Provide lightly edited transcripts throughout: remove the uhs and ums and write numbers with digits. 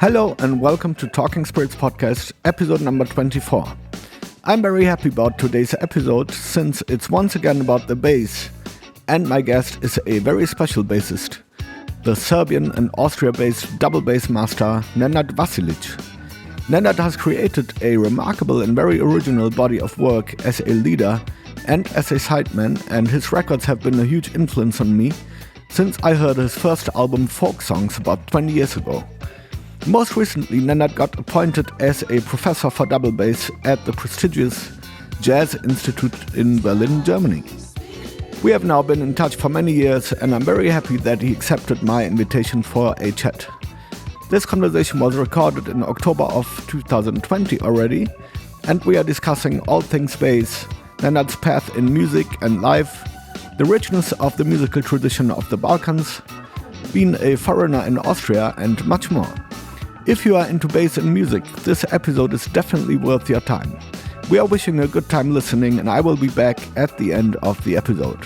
Hello and welcome to Talking Spirits Podcast, episode number 24. I'm very happy about today's episode since it's once again about the bass, and my guest is a very special bassist, the Serbian and Austria-based double bass master Nenad Vasilić. Nenad has created a remarkable and very original body of work as a leader and as a sideman, and his records have been a huge influence on me since I heard his first album Folk Songs about 20 years ago. Most recently, Nenad got appointed as a professor for double bass at the prestigious Jazz Institute in Berlin, Germany. We have now been in touch for many years, and I'm very happy that he accepted my invitation for a chat. This conversation was recorded in October of 2020 already, and we are discussing all things bass, Nenad's path in music and life, the richness of the musical tradition of the Balkans, being a foreigner in Austria, and much more. If you are into bass and music, this episode is definitely worth your time. We are wishing a good time listening, and I will be back at the end of the episode.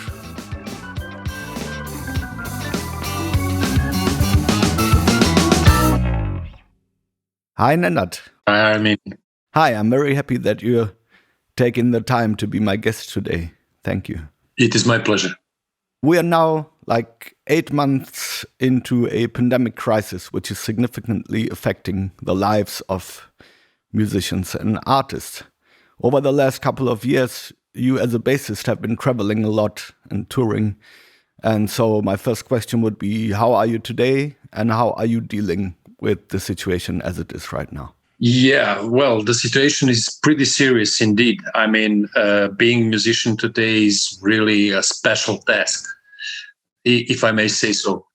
Hi, Nenad. Hi, Armin. Hi, I'm very happy that you're taking the time to be my guest today. Thank you. It is my pleasure. We are now 8 months into a pandemic crisis, which is significantly affecting the lives of musicians and artists. Over the last couple of years, you as a bassist have been traveling a lot and touring. And so my first question would be, how are you today and how are you dealing with the situation as it is right now? Yeah, well, the situation is pretty serious indeed. I mean, being a musician today is really a special task, if I may say so.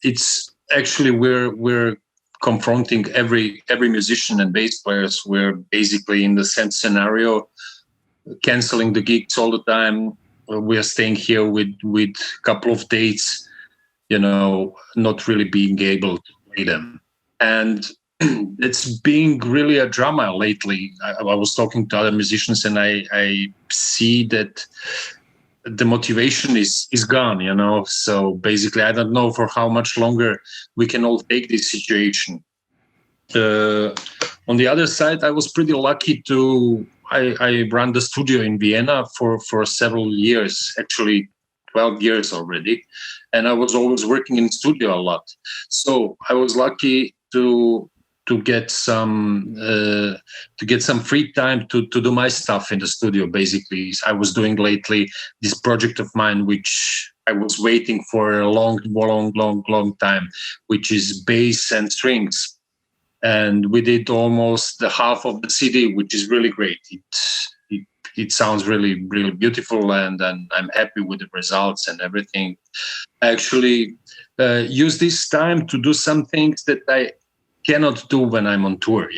It's actually we're confronting every musician and bass players. We're basically in the same scenario, canceling the gigs all the time. We are staying here with a couple of dates, not really being able to play them. And it's being really a drama lately. I was talking to other musicians and I see that the motivation is gone, So basically, I don't know for how much longer we can all take this situation. On the other side, I was pretty lucky I ran the studio in Vienna for several years, actually 12 years already. And I was always working in studio a lot. So I was lucky to get some free time to do my stuff in the studio. Basically, I was doing lately this project of mine, which I was waiting for a long time, which is bass and strings. And we did almost the half of the CD, which is really great. It sounds really, really beautiful, and I'm happy with the results and everything. I actually use this time to do some things that I cannot do when I'm on tour,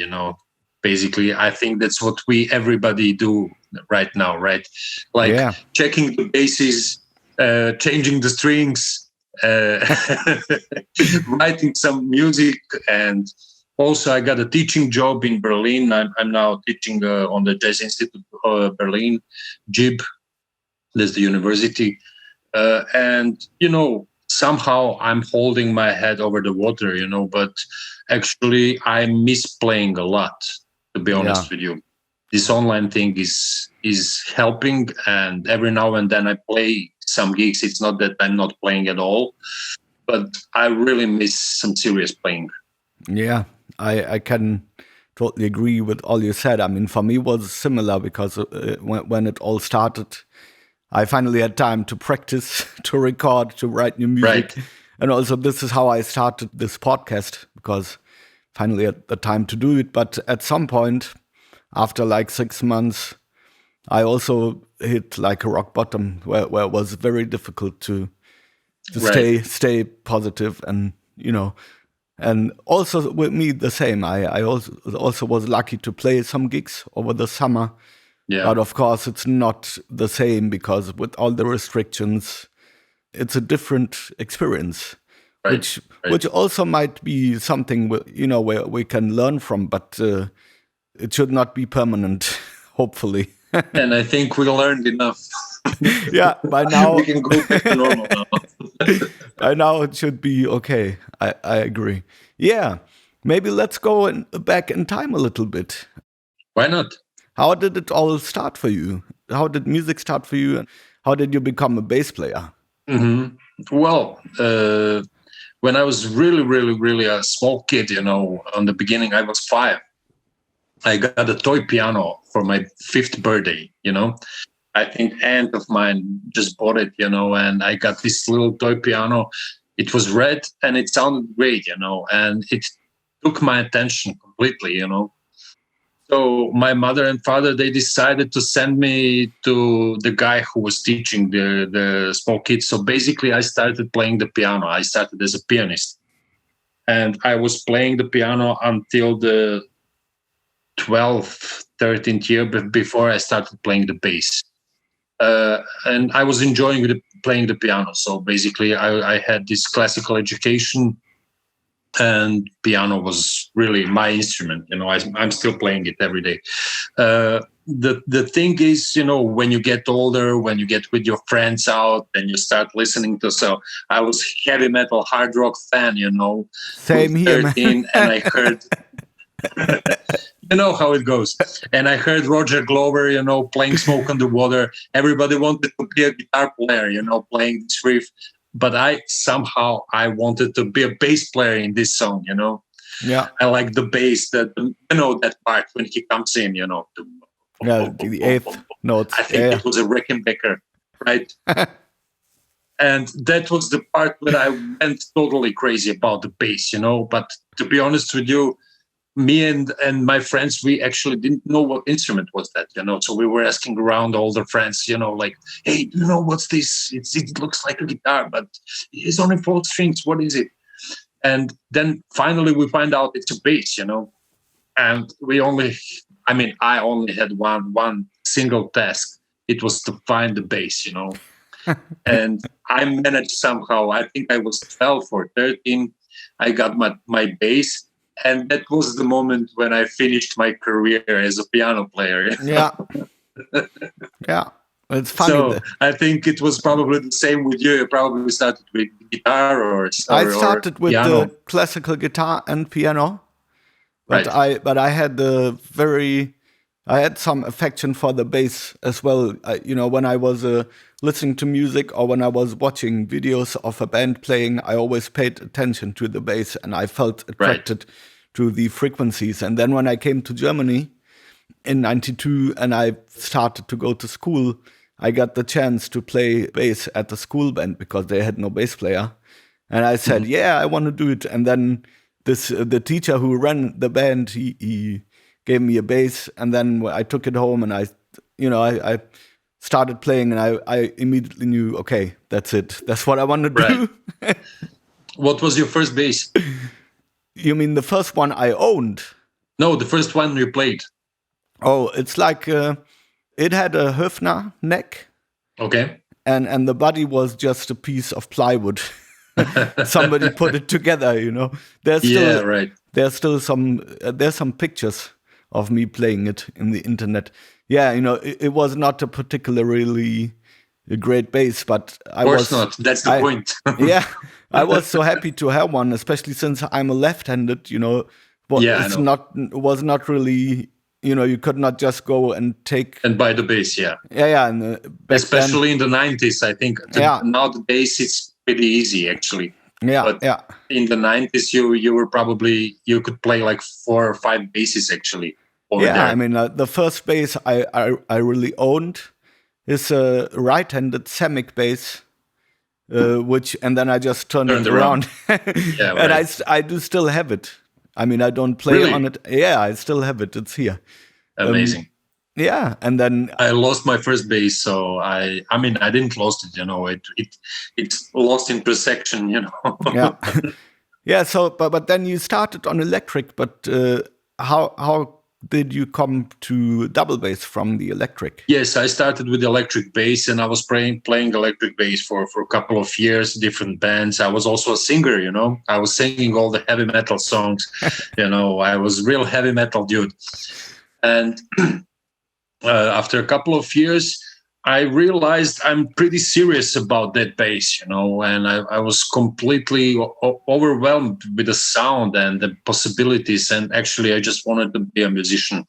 Basically, I think that's what everybody do right now, right? Checking the basses, changing the strings, writing some music. And also I got a teaching job in Berlin. I'm now teaching on the Jazz Institute of Berlin, JIB, that's the university. And somehow I'm holding my head over the water, but actually I miss playing a lot, to be honest with you. This online thing is helping, and every now and then I play some gigs. It's not that I'm not playing at all, but I really miss some serious playing. Yeah, I can totally agree with all you said. I mean, for me it was similar because when it all started, I finally had time to practice, to record, to write new music. Right. And also this is how I started this podcast, because finally had the time to do it. But at some point, after 6 months, I also hit a rock bottom where it was very difficult to stay positive. And, and also with me the same. I also was lucky to play some gigs over the summer. Yeah. But of course, it's not the same because with all the restrictions, it's a different experience, which also might be something where we can learn from, but it should not be permanent, hopefully. And I think we learned enough. Yeah, by now we can go back to normal now. By now it should be okay. I agree. Yeah. Maybe let's go back in time a little bit. Why not? How did it all start for you? How did music start for you? And how did you become a bass player? Well, when I was really a small kid, on the beginning, I was 5. I got a toy piano for my 5th birthday, I think aunt of mine just bought it, and I got this little toy piano. It was red and it sounded great, and it took my attention completely, So my mother and father, they decided to send me to the guy who was teaching the small kids. So basically I started playing the piano. I started as a pianist. And I was playing the piano until the 12th, 13th year before I started playing the bass. And I was enjoying playing the piano. So basically I had this classical education, and piano was really my instrument. I'm still playing it every day. The thing is, when you get older, when you get with your friends out and you start listening to, so I was heavy metal, hard rock fan, Same here, 13, man. And I heard, you know how it goes. And I heard Roger Glover, playing Smoke on the Water. Everybody wanted to be a guitar player, playing this riff. But I wanted to be a bass player in this song, Yeah. I like the bass, that part when he comes in, Yeah, the 8th notes. I think it was a Rickenbacker, right? And that was the part where I went totally crazy about the bass, But to be honest with you, me and my friends, we actually didn't know what instrument was that, So we were asking around all the friends, like, hey, do you know what's this? It looks like a guitar, but it's only 4 strings. What is it? And then finally we find out it's a bass, And I only had one single task. It was to find the bass, And I managed somehow. I think I was 12 or 13. I got my bass. And that was the moment when I finished my career as a piano player. Yeah. Yeah. It's funny. So I think it was probably the same with you. You probably started with guitar or I started with piano. the classical guitar and piano. But right. I had some affection for the bass as well. When I was listening to music or when I was watching videos of a band playing, I always paid attention to the bass and I felt attracted to the frequencies. And then when I came to Germany in 92 and I started to go to school, I got the chance to play bass at the school band because they had no bass player. And I said, yeah, I want to do it. And then the teacher who ran the band, he gave me a bass, and then I took it home and I started playing, and I immediately knew, okay, that's it. That's what I want to do. Right. What was your first bass? You mean the first one I owned? No, the first one you played. Oh, it's like it had a Höfner neck. Okay. And the body was just a piece of plywood. Somebody put it together, There's still some pictures of me playing it in the internet. Yeah, it was not a particularly great bass, but of course not. That's the point. Yeah, I was so happy to have one, especially since I'm a left-handed. It was not really. You could not just go and buy the bass. Yeah. Yeah, and especially in the 90s, I think. Now the bass is pretty easy, actually. Yeah, but in the 90s, you could play like 4 or 5 basses actually. There. The first bass I really owned is a right-handed Semic bass, and then I just turned it around. Yeah, right. And I do still have it. I don't play on it. Yeah, I still have it. It's here. Amazing. Yeah, and then I lost my first bass, so I didn't lost it. It's lost in perception. Yeah, yeah. So, but then you started on electric. But how did you come to double bass from the electric? Yes, I started with electric bass, and I was playing electric bass for a couple of years, different bands. I was also a singer. I was singing all the heavy metal songs. I was real heavy metal dude, and. After a couple of years, I realized I'm pretty serious about that bass, and I was completely overwhelmed with the sound and the possibilities. And actually, I just wanted to be a musician.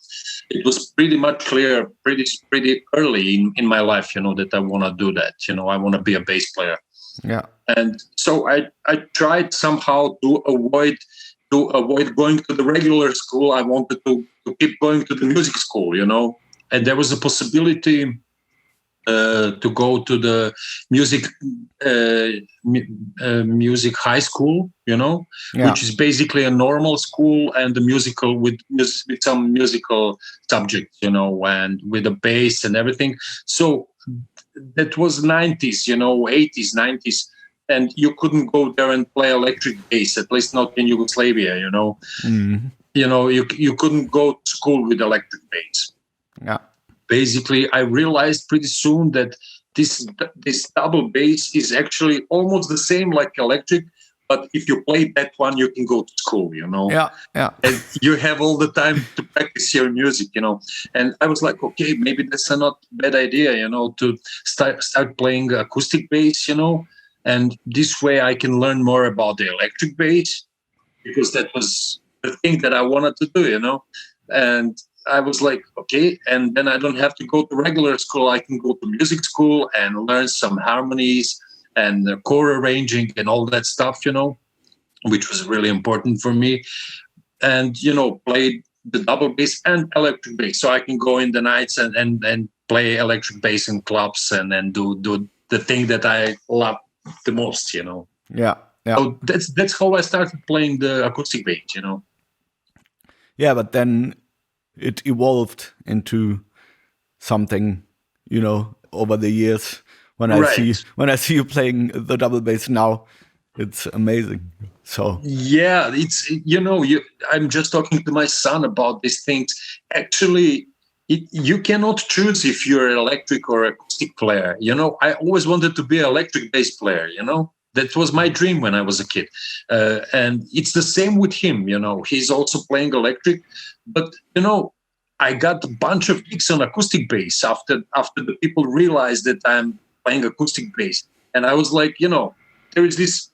It was pretty much clear, pretty early in my life, that I want to do that. I want to be a bass player. Yeah. And so I tried somehow to avoid going to the regular school. I wanted to keep going to the music school, and there was a possibility to go to the music high school, which is basically a normal school and the musical with some musical subjects, and with a bass and everything. So that was 90s, 80s, 90s. And you couldn't go there and play electric bass, at least not in Yugoslavia, Mm. You couldn't go to school with electric bass. Yeah. Basically, I realized pretty soon that this double bass is actually almost the same like electric, but if you play that one, you can go to school, Yeah, yeah. and you have all the time to practice your music, And I was like, okay, maybe that's a not bad idea, to start playing acoustic bass, and this way I can learn more about the electric bass, because that was the thing that I wanted to do, And I was like, okay, and then I don't have to go to regular school. I can go to music school and learn some harmonies and chord arranging and all that stuff, which was really important for me. And, play the double bass and electric bass. So I can go in the nights and play electric bass in clubs and then do the thing that I love the most, Yeah. Yeah. So that's how I started playing the acoustic bass, Yeah, but then it evolved into something, over the years. When I see you playing the double bass now, it's amazing. So yeah, it's I'm just talking to my son about these things. Actually, you cannot choose if you're an electric or acoustic player. I always wanted to be an electric bass player. That was my dream when I was a kid, and it's the same with him. He's also playing electric. But I got a bunch of gigs on acoustic bass after the people realized that I'm playing acoustic bass, and I was like, there is this.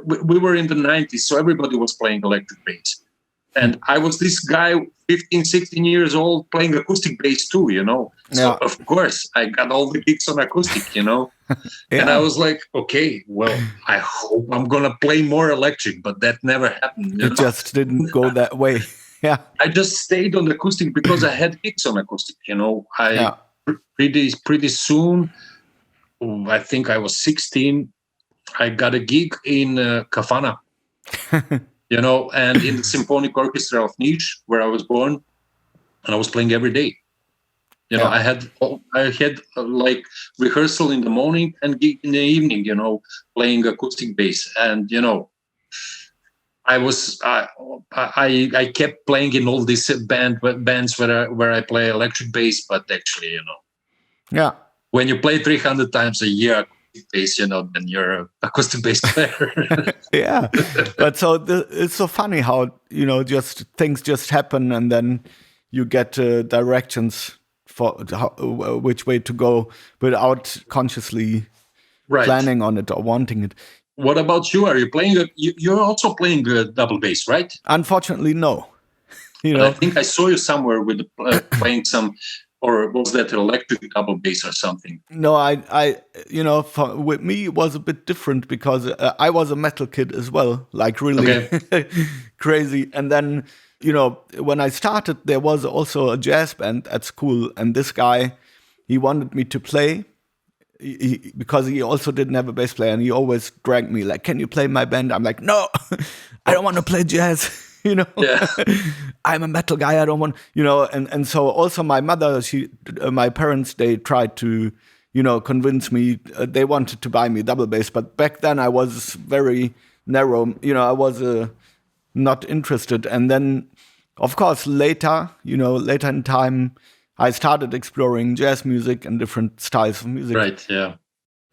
We were in the 90s, so everybody was playing electric bass, and I was this guy, 15, 16 years old, playing acoustic bass too. So of course I got all the gigs on acoustic. Yeah. And I was like, okay, well, I hope I'm gonna play more electric, but that never happened. It just didn't go that way. Yeah, I just stayed on acoustic because I had gigs on acoustic. Pretty soon, I think I was 16. I got a gig in Kafana, and in the Symphonic Orchestra of Niš, where I was born, and I was playing every day. I had like rehearsal in the morning and gig in the evening. Playing acoustic bass, and I kept playing in all these bands where I play electric bass, but actually, when you play 300 times a year acoustic bass, then you're an acoustic bass player. Yeah, but so it's so funny how just things just happen, and then you get directions for which way to go without consciously planning on it or wanting it. What about you? Are you playing? You're also playing double bass, right? Unfortunately, no. I think I saw you somewhere with playing some, or was that electric double bass or something? No, I with me it was a bit different because I was a metal kid as well, like really crazy. And then when I started, there was also a jazz band at school, and this guy, he wanted me to play. Because he also didn't have a bass player, and he always dragged me like, "Can you play my band?" I'm like, "No, I don't want to play jazz." I'm a metal guy. I don't want, and so also my mother, my parents, they tried to, convince me. They wanted to buy me double bass, but back then I was very narrow. I was not interested. And then, of course, later in time, I started exploring jazz music and different styles of music. Right, yeah.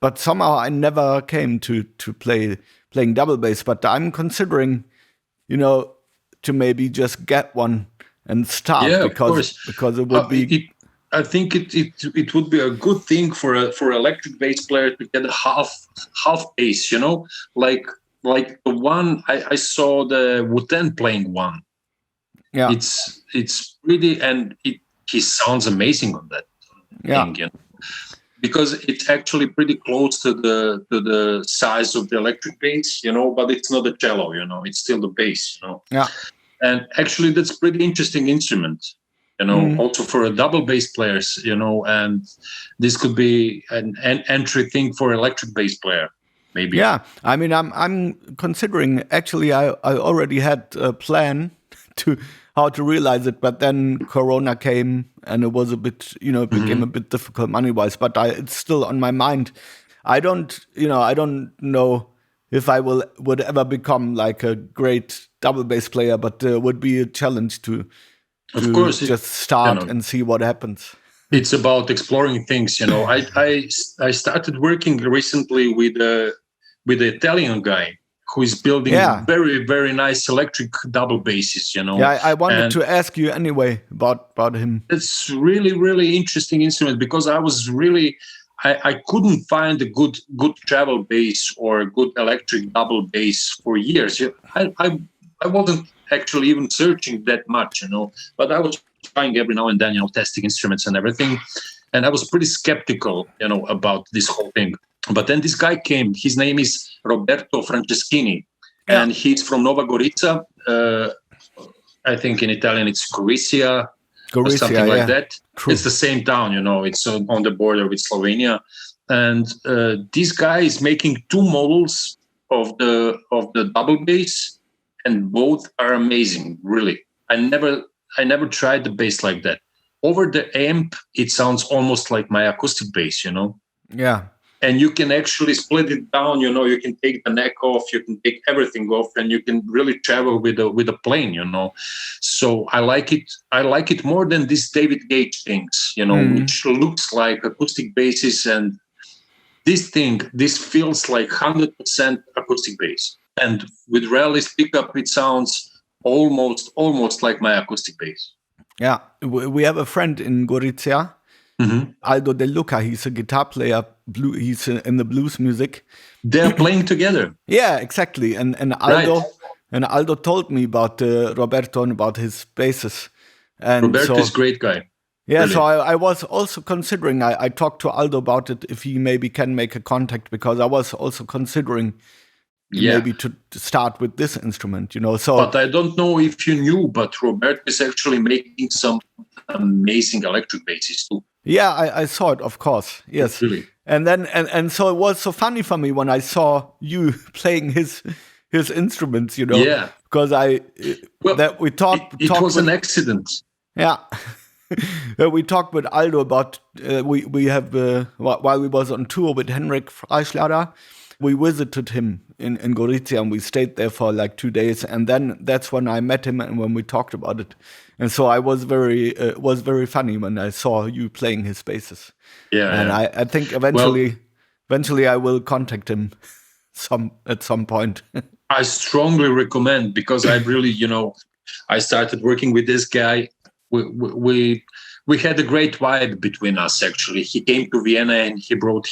But somehow I never came to playing double bass. But I'm considering, to maybe just get one and start because it would be I think it would be a good thing for electric bass player to get a half bass, like the one I saw the Wu-Tang playing one. Yeah, it's pretty, and he sounds amazing on that thing, because it's actually pretty close to the size of the electric bass, but it's not a cello, it's still the bass, Yeah. And actually that's pretty interesting instrument. Also for a double bass players, and this could be an entry thing for electric bass player, maybe. Yeah, I mean, I'm considering. Actually, I already had a plan to how to realize it, but then Corona came, and it was a bit, it became a bit difficult money-wise. But it's still on my mind. I don't know if I would ever become like a great double bass player, but would be a challenge to. Of course, just start and see what happens. It's about exploring things, I started working recently with the Italian guy who is building very, very nice electric double basses, Yeah, I wanted to ask you anyway about him. It's really, really interesting instrument, because I was really I couldn't find a good travel bass or a good electric double bass for years. I wasn't actually even searching that much, but I was trying every now and then, testing instruments and everything. And I was pretty skeptical, about this whole thing. But then this guy came. His name is Roberto Franceschini, and he's from Nova Gorica. I think in Italian it's Gorizia or something like that. True. It's the same town, it's on the border with Slovenia. And this guy is making 2 models of the double bass. And both are amazing, really. I never tried the bass like that. Over the amp, it sounds almost like my acoustic bass, Yeah. And you can actually split it down, you can take the neck off, you can take everything off, and you can really travel with a plane, So I like it. I like it more than these David Gage things, which looks like acoustic basses. And this feels like 100% acoustic bass. And with Rally's pickup, it sounds almost like my acoustic bass. Yeah, we have a friend in Gorizia, Aldo De Luca. He's a guitar player. He's in the blues music. They're playing together. Yeah, exactly. And Aldo told me about Roberto and about his basses. And Roberto is a great guy. Yeah, really. So I was also considering. I talked to Aldo about it, if he maybe can make a contact, because I was also considering. Maybe to start with this instrument, So, but I don't know if you knew, but Roberto is actually making some amazing electric basses too. Yeah, I saw it, of course. Yes, really. And then and so it was so funny for me when I saw you playing his instruments, Yeah. Because we talked. It was an accident. Yeah. We talked with Aldo about we have while we was on tour with Henrik Freischlader. We visited him in Gorizia, and we stayed there for like 2 days. And then that's when I met him and when we talked about it. And so I was very funny when I saw you playing his basses. Yeah. And I think eventually I will contact him at some point. I strongly recommend, because I really, I started working with this guy. We had a great vibe between us, actually. He came to Vienna and he brought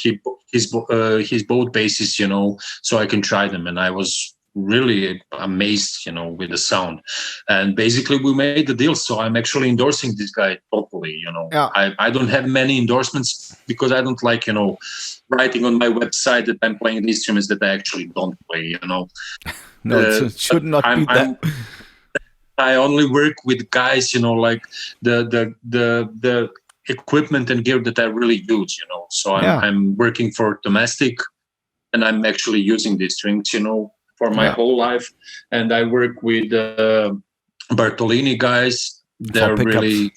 his both basses, so I can try them. And I was really amazed, with the sound. And basically we made the deal. So I'm actually endorsing this guy totally, Yeah. I don't have many endorsements, because I don't like, writing on my website that I'm playing the instruments that I actually don't play, No, it should not be that. I only work with guys, like the equipment and gear that I really use, So I'm working for domestic, and I'm actually using these strings, for my whole life. And I work with Bartolini guys. They're really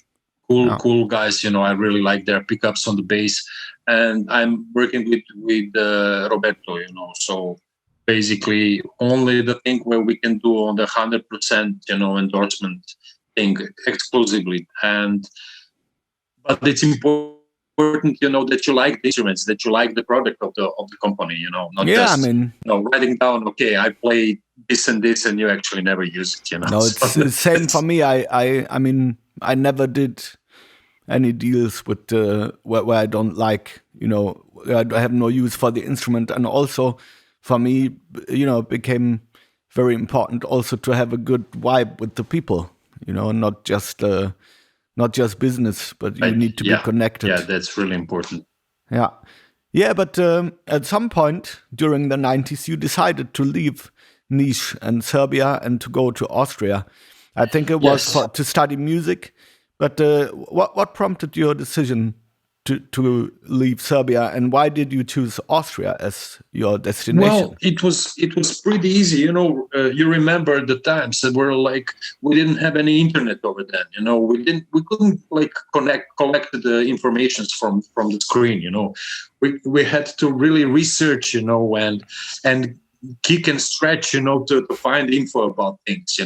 cool guys. I really like their pickups on the bass. And I'm working with Roberto, So basically only the thing where we can do on the 100%, endorsement thing exclusively. But it's important, that you like the instruments, that you like the product of the company, not just, writing down, okay, I play this and this, and you actually never use it, No, it's the same for me. I mean, I never did any deals with where I don't like, I have no use for the instrument. And also for me, it became very important also to have a good vibe with the people, not just business, but you need to be connected. Yeah, that's really important. Yeah. Yeah, but at some point during the 90s, you decided to leave Niš and Serbia and to go to Austria. I think it was to study music. But what prompted your decision to leave Serbia, and why did you choose Austria as your destination? Well, it was pretty easy. You remember the times that were like we didn't have any internet over then. We couldn't like collect the informations from the screen. We had to really research. And kick and stretch. To find info about things.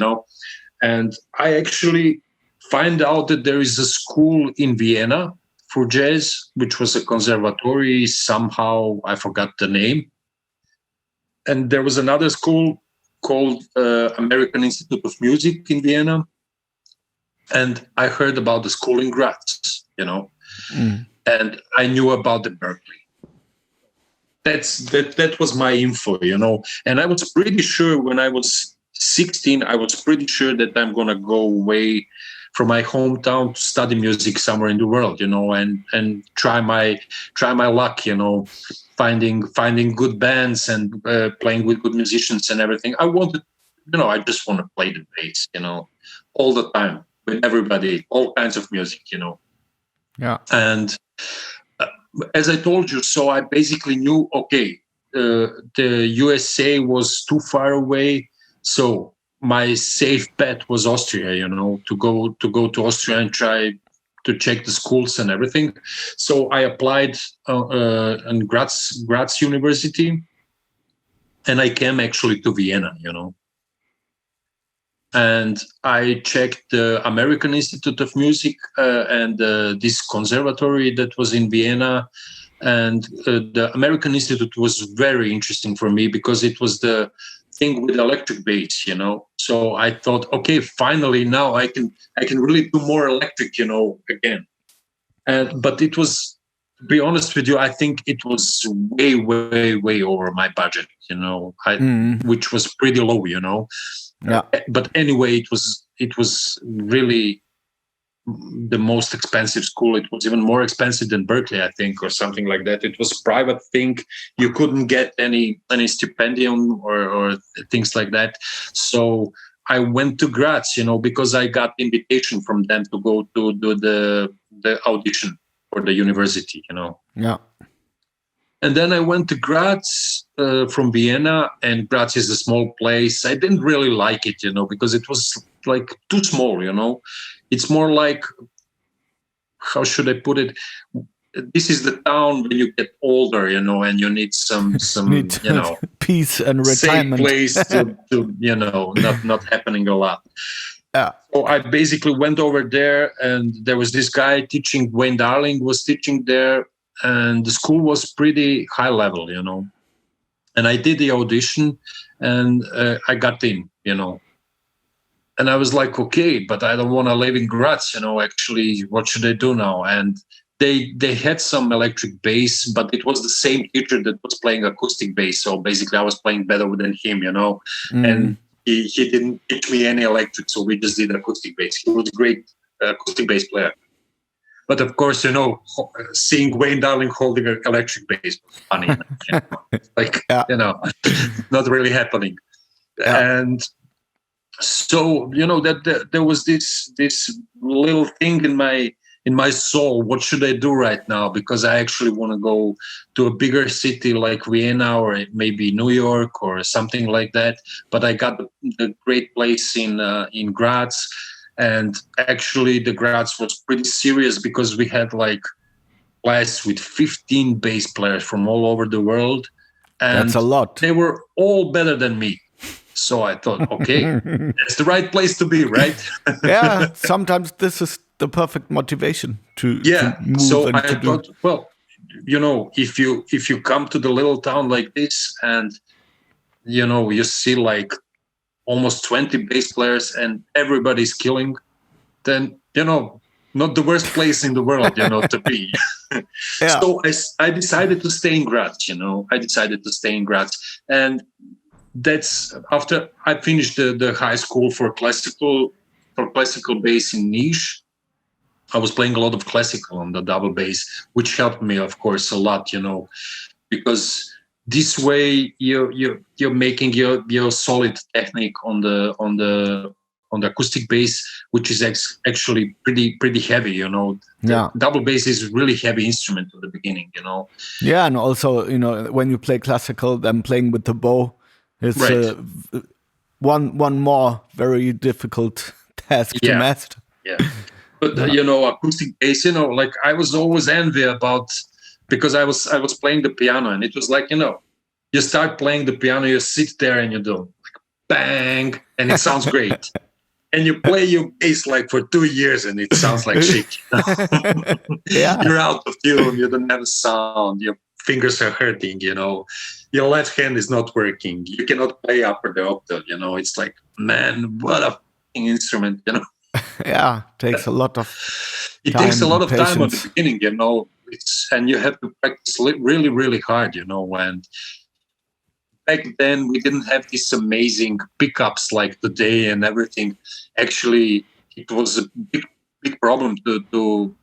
And I actually find out that there is a school in Vienna for jazz, which was a conservatory. Somehow I forgot the name. And there was another school called American Institute of Music in Vienna. And I heard about the school in Graz, and I knew about the Berkeley. That was my info, And I was pretty sure when I was 16, I was pretty sure that I'm going to go away from my hometown to study music somewhere in the world, and try my luck, finding good bands and playing with good musicians and everything. I wanted, I just want to play the bass, all the time with everybody, all kinds of music, Yeah. And as I told you, so I basically knew, okay, the USA was too far away, so my safe bet was Austria, to go to Austria and try to check the schools and everything. So I applied in Graz University, and I came actually to Vienna, And I checked the American Institute of Music and this conservatory that was in Vienna. And the American Institute was very interesting for me because it was the thing with electric bass, So I thought, okay, finally now I can really do more electric, again. But it was, to be honest with you, I think it was way, way, way over my budget, which was pretty low, Yeah. But anyway, it was really the most expensive school. It was even more expensive than Berkeley, I think, or something like that. It was a private thing. You couldn't get any stipendium or things like that. So I went to Graz, because I got invitation from them to go to do the audition for the university, Yeah. And then I went to Graz from Vienna, and Graz is a small place. I didn't really like it, because it was like too small, It's more like, how should I put it? This is the town when you get older, and you need some peace and retirement. Safe place to not happening a lot. Yeah. So I basically went over there, and there was this guy teaching. Wayne Darling was teaching there, and the school was pretty high level, And I did the audition, and I got in, And I was like, okay, but I don't want to live in Graz, actually, what should I do now? And they had some electric bass, but it was the same teacher that was playing acoustic bass. So basically I was playing better than him, And he didn't teach me any electric, so we just did acoustic bass. He was a great acoustic bass player. But of course, seeing Wayne Darling holding an electric bass was funny. Not really happening. Yeah. And so, that there was this little thing in my soul. What should I do right now? Because I actually want to go to a bigger city like Vienna or maybe New York or something like that. But I got the great place in Graz. And actually, the Graz was pretty serious because we had like class with 15 bass players from all over the world. And that's a lot. They were all better than me. So I thought, okay, that's the right place to be, right? Yeah, sometimes this is the perfect motivation to move. So and I thought, well, if you come to the little town like this and, you see like almost 20 bass players and everybody's killing, then, not the worst place in the world, to be. Yeah. So I decided to stay in Graz, and that's after I finished the high school for classical bass in Niš. I was playing a lot of classical on the double bass, which helped me, of course, a lot, because this way you're making your solid technique on the acoustic bass, which is actually pretty heavy. The double bass is really heavy instrument at the beginning. Yeah, and also when you play classical, then playing with the bow is one more very difficult task to master. Yeah, but acoustic bass, like I was always envy about, because I was playing the piano, and it was like you start playing the piano, you sit there and you do like bang, and it sounds great. And you play your bass like for 2 years and it sounds like shit. Yeah. You're out of tune, you don't have a sound, your fingers are hurting, your left hand is not working, you cannot play up or the octave, it's like, man, what a fucking instrument, Yeah, takes a lot of it time, takes a lot of patience. time at the beginning, and you have to practice really, really hard, and back then we didn't have these amazing pickups like today and everything. Actually, it was a big problem to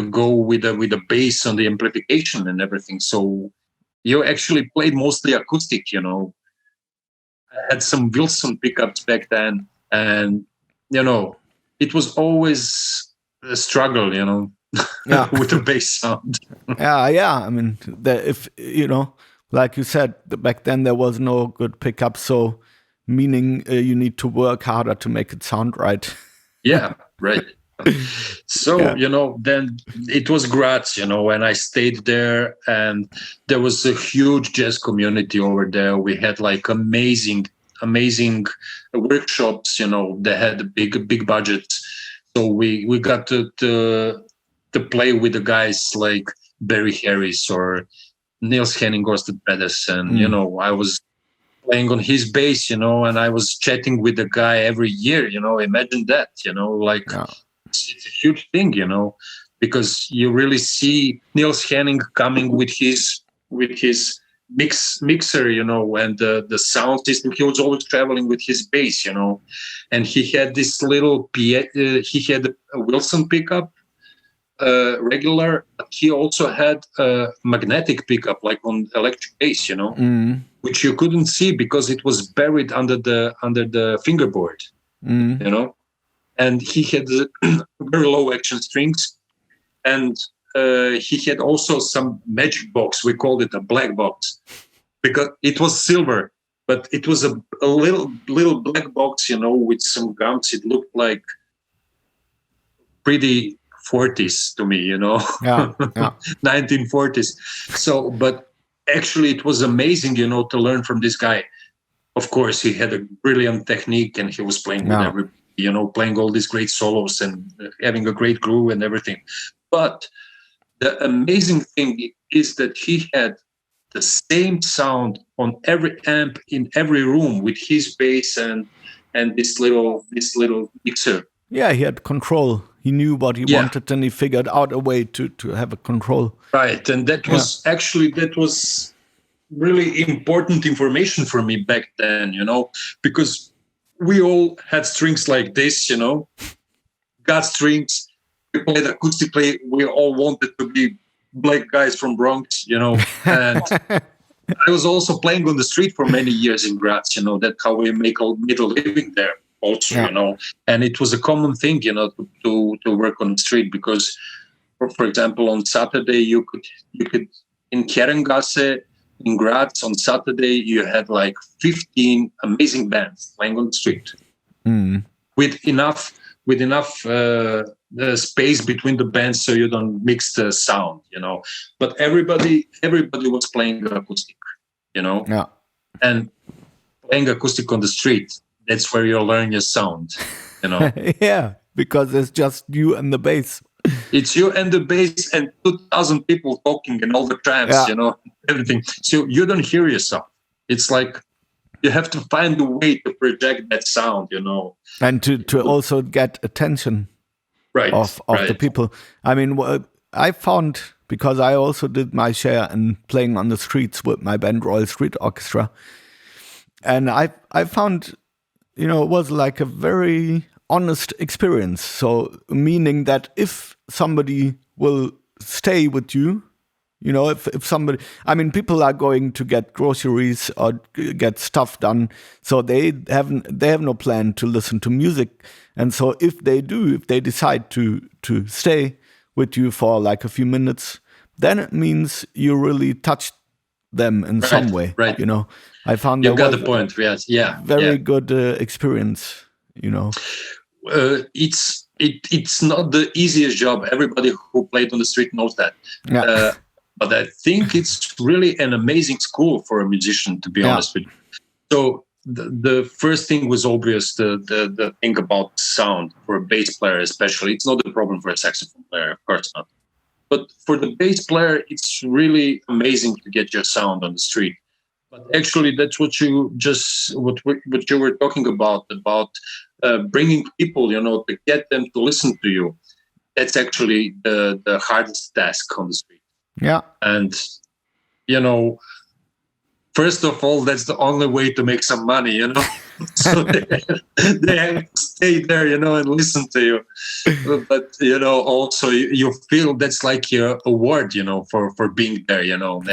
go with a bass on the amplification and everything. So you actually played mostly acoustic. I had some Wilson pickups back then, and it was always a struggle. With the bass sound. Yeah. I mean, if like you said, back then there was no good pickup, so meaning you need to work harder to make it sound right. Yeah, right. So, then it was Graz, and I stayed there, and there was a huge jazz community over there. We had like amazing workshops, they had big budgets. So we got to play with the guys like Barry Harris or Niels Henninghorst the brothers, and I was playing on his bass, and I was chatting with the guy every year. Imagine that, it's a huge thing, because you really see Niels Henning coming with his mixer, and the sound system. He was always traveling with his bass, and he had this little he had a Wilson pickup. Regular, but he also had a magnetic pickup, like on electric bass, which you couldn't see because it was buried under the fingerboard, and he had very low action strings, and he had also some magic box. We called it a black box because it was silver, but it was a little black box, with some gums. It looked like pretty 40s to me, Yeah. 1940s. So, but actually it was amazing, to learn from this guy. Of course, he had a brilliant technique, and he was playing with every, playing all these great solos and having a great groove and everything. But the amazing thing is that he had the same sound on every amp in every room with his bass and this little mixer. Yeah, he had control. He knew what he wanted, and he figured out a way to have a control. Right, and that was that was really important information for me back then, because we all had strings like this, got strings. We played acoustically. We all wanted to be black guys from Bronx, and I was also playing on the street for many years in Graz, that's how we make a little living there. Also, and it was a common thing, to work on the street, because, for example, on Saturday you could in Kerengasse in Graz on Saturday you had like 15 amazing bands playing on the street with enough space between the bands so you don't mix the sound, But everybody was playing acoustic, and playing acoustic on the street. That's where you learn your sound, Yeah, because it's just you and the bass. It's you and the bass and 2,000 people talking and all the trams, everything. So you don't hear yourself. It's like you have to find a way to project that sound, And to also get attention. of the people. I mean, I found, because I also did my share in playing on the streets with my band Royal Street Orchestra, and I found, it was like a very honest experience. So meaning that if somebody will stay with you, if somebody, I mean, people are going to get groceries or get stuff done, so they have no plan to listen to music. And so if they decide to stay with you for like a few minutes, then it means you really touched them in some way. Right. I found you got the point. Yes. Yeah. Very good experience. It's not the easiest job. Everybody who played on the street knows that. Yeah. But I think it's really an amazing school for a musician, to be honest with you. So the first thing was obvious, the thing about sound for a bass player especially. It's not a problem for a saxophone player, of course not. But for the bass player, it's really amazing to get your sound on the street. But actually, that's what you were talking about bringing people, to get them to listen to you. That's actually the hardest task on the street. Yeah. And, first of all, that's the only way to make some money, So they have to stay there, and listen to you. But, also you feel that's like your award, for being there, and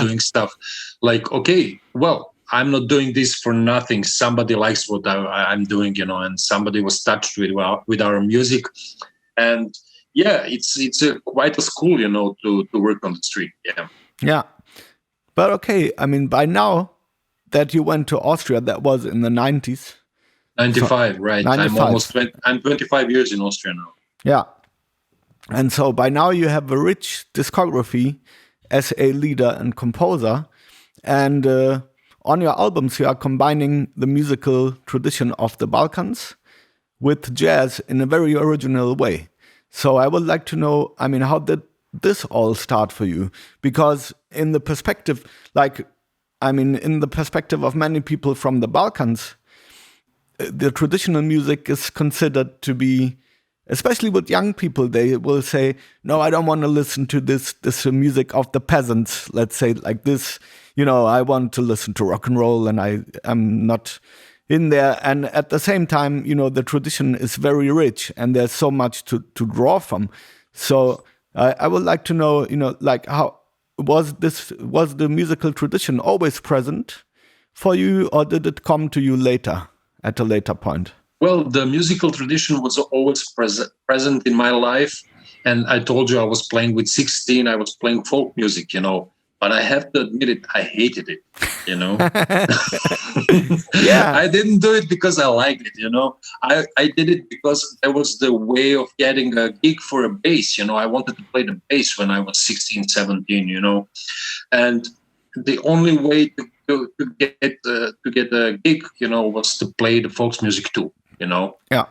doing stuff like, okay, well, I'm not doing this for nothing. Somebody likes what I'm doing, and somebody was touched with our music. And yeah, it's quite a school, to work on the street. Yeah. Yeah. But okay, I mean, by now that you went to Austria, that was in the 90s. 95, right. 95. I'm 25 years in Austria now. Yeah. And so by now you have a rich discography as a leader and composer. And on your albums, you are combining the musical tradition of the Balkans with jazz in a very original way. So I would like to know, I mean, how did this all start for you? Because in the perspective, in the perspective of many people from the Balkans, the traditional music is considered to be, especially with young people, they will say, no, I don't want to listen to this music of the peasants, let's say like this. I want to listen to rock and roll, and I'm not in there. And at the same time, the tradition is very rich and there's so much to draw from. So I would like to know, how was the musical tradition always present for you, or did it come to you later, at a later point? Well, the musical tradition was always present in my life. And I told you I was playing with 16, I was playing folk music, But I have to admit it, I hated it, Yeah. I didn't do it because I liked it, I did it because that was the way of getting a gig for a bass, I wanted to play the bass when I was 16, 17, And the only way to get a gig, was to play the folk music too, Yeah.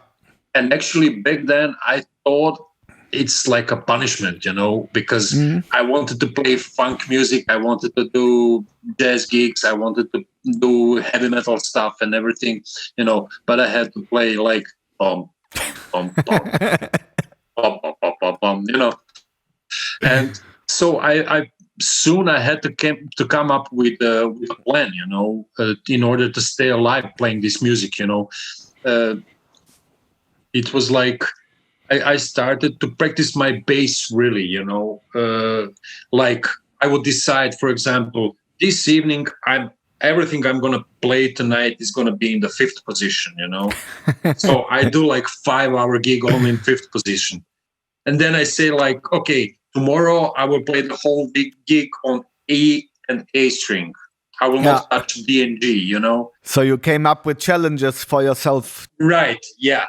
And actually back then I thought it's like a punishment, because I wanted to play funk music. I wanted to do jazz gigs. I wanted to do heavy metal stuff and everything, but I had to play like bum, bum, bum, bum, bum, bum, bum, bum, And so I soon had to come up with a plan, in order to stay alive playing this music, It was like, I started to practice my bass really, like I would decide, for example, this evening everything I'm going to play tonight is going to be in the 5th position, So I do like 5-hour gig only in 5th position. And then I say like, okay, tomorrow I will play the whole gig on E and A string. I will not touch D and G, So you came up with challenges for yourself. Right, yeah.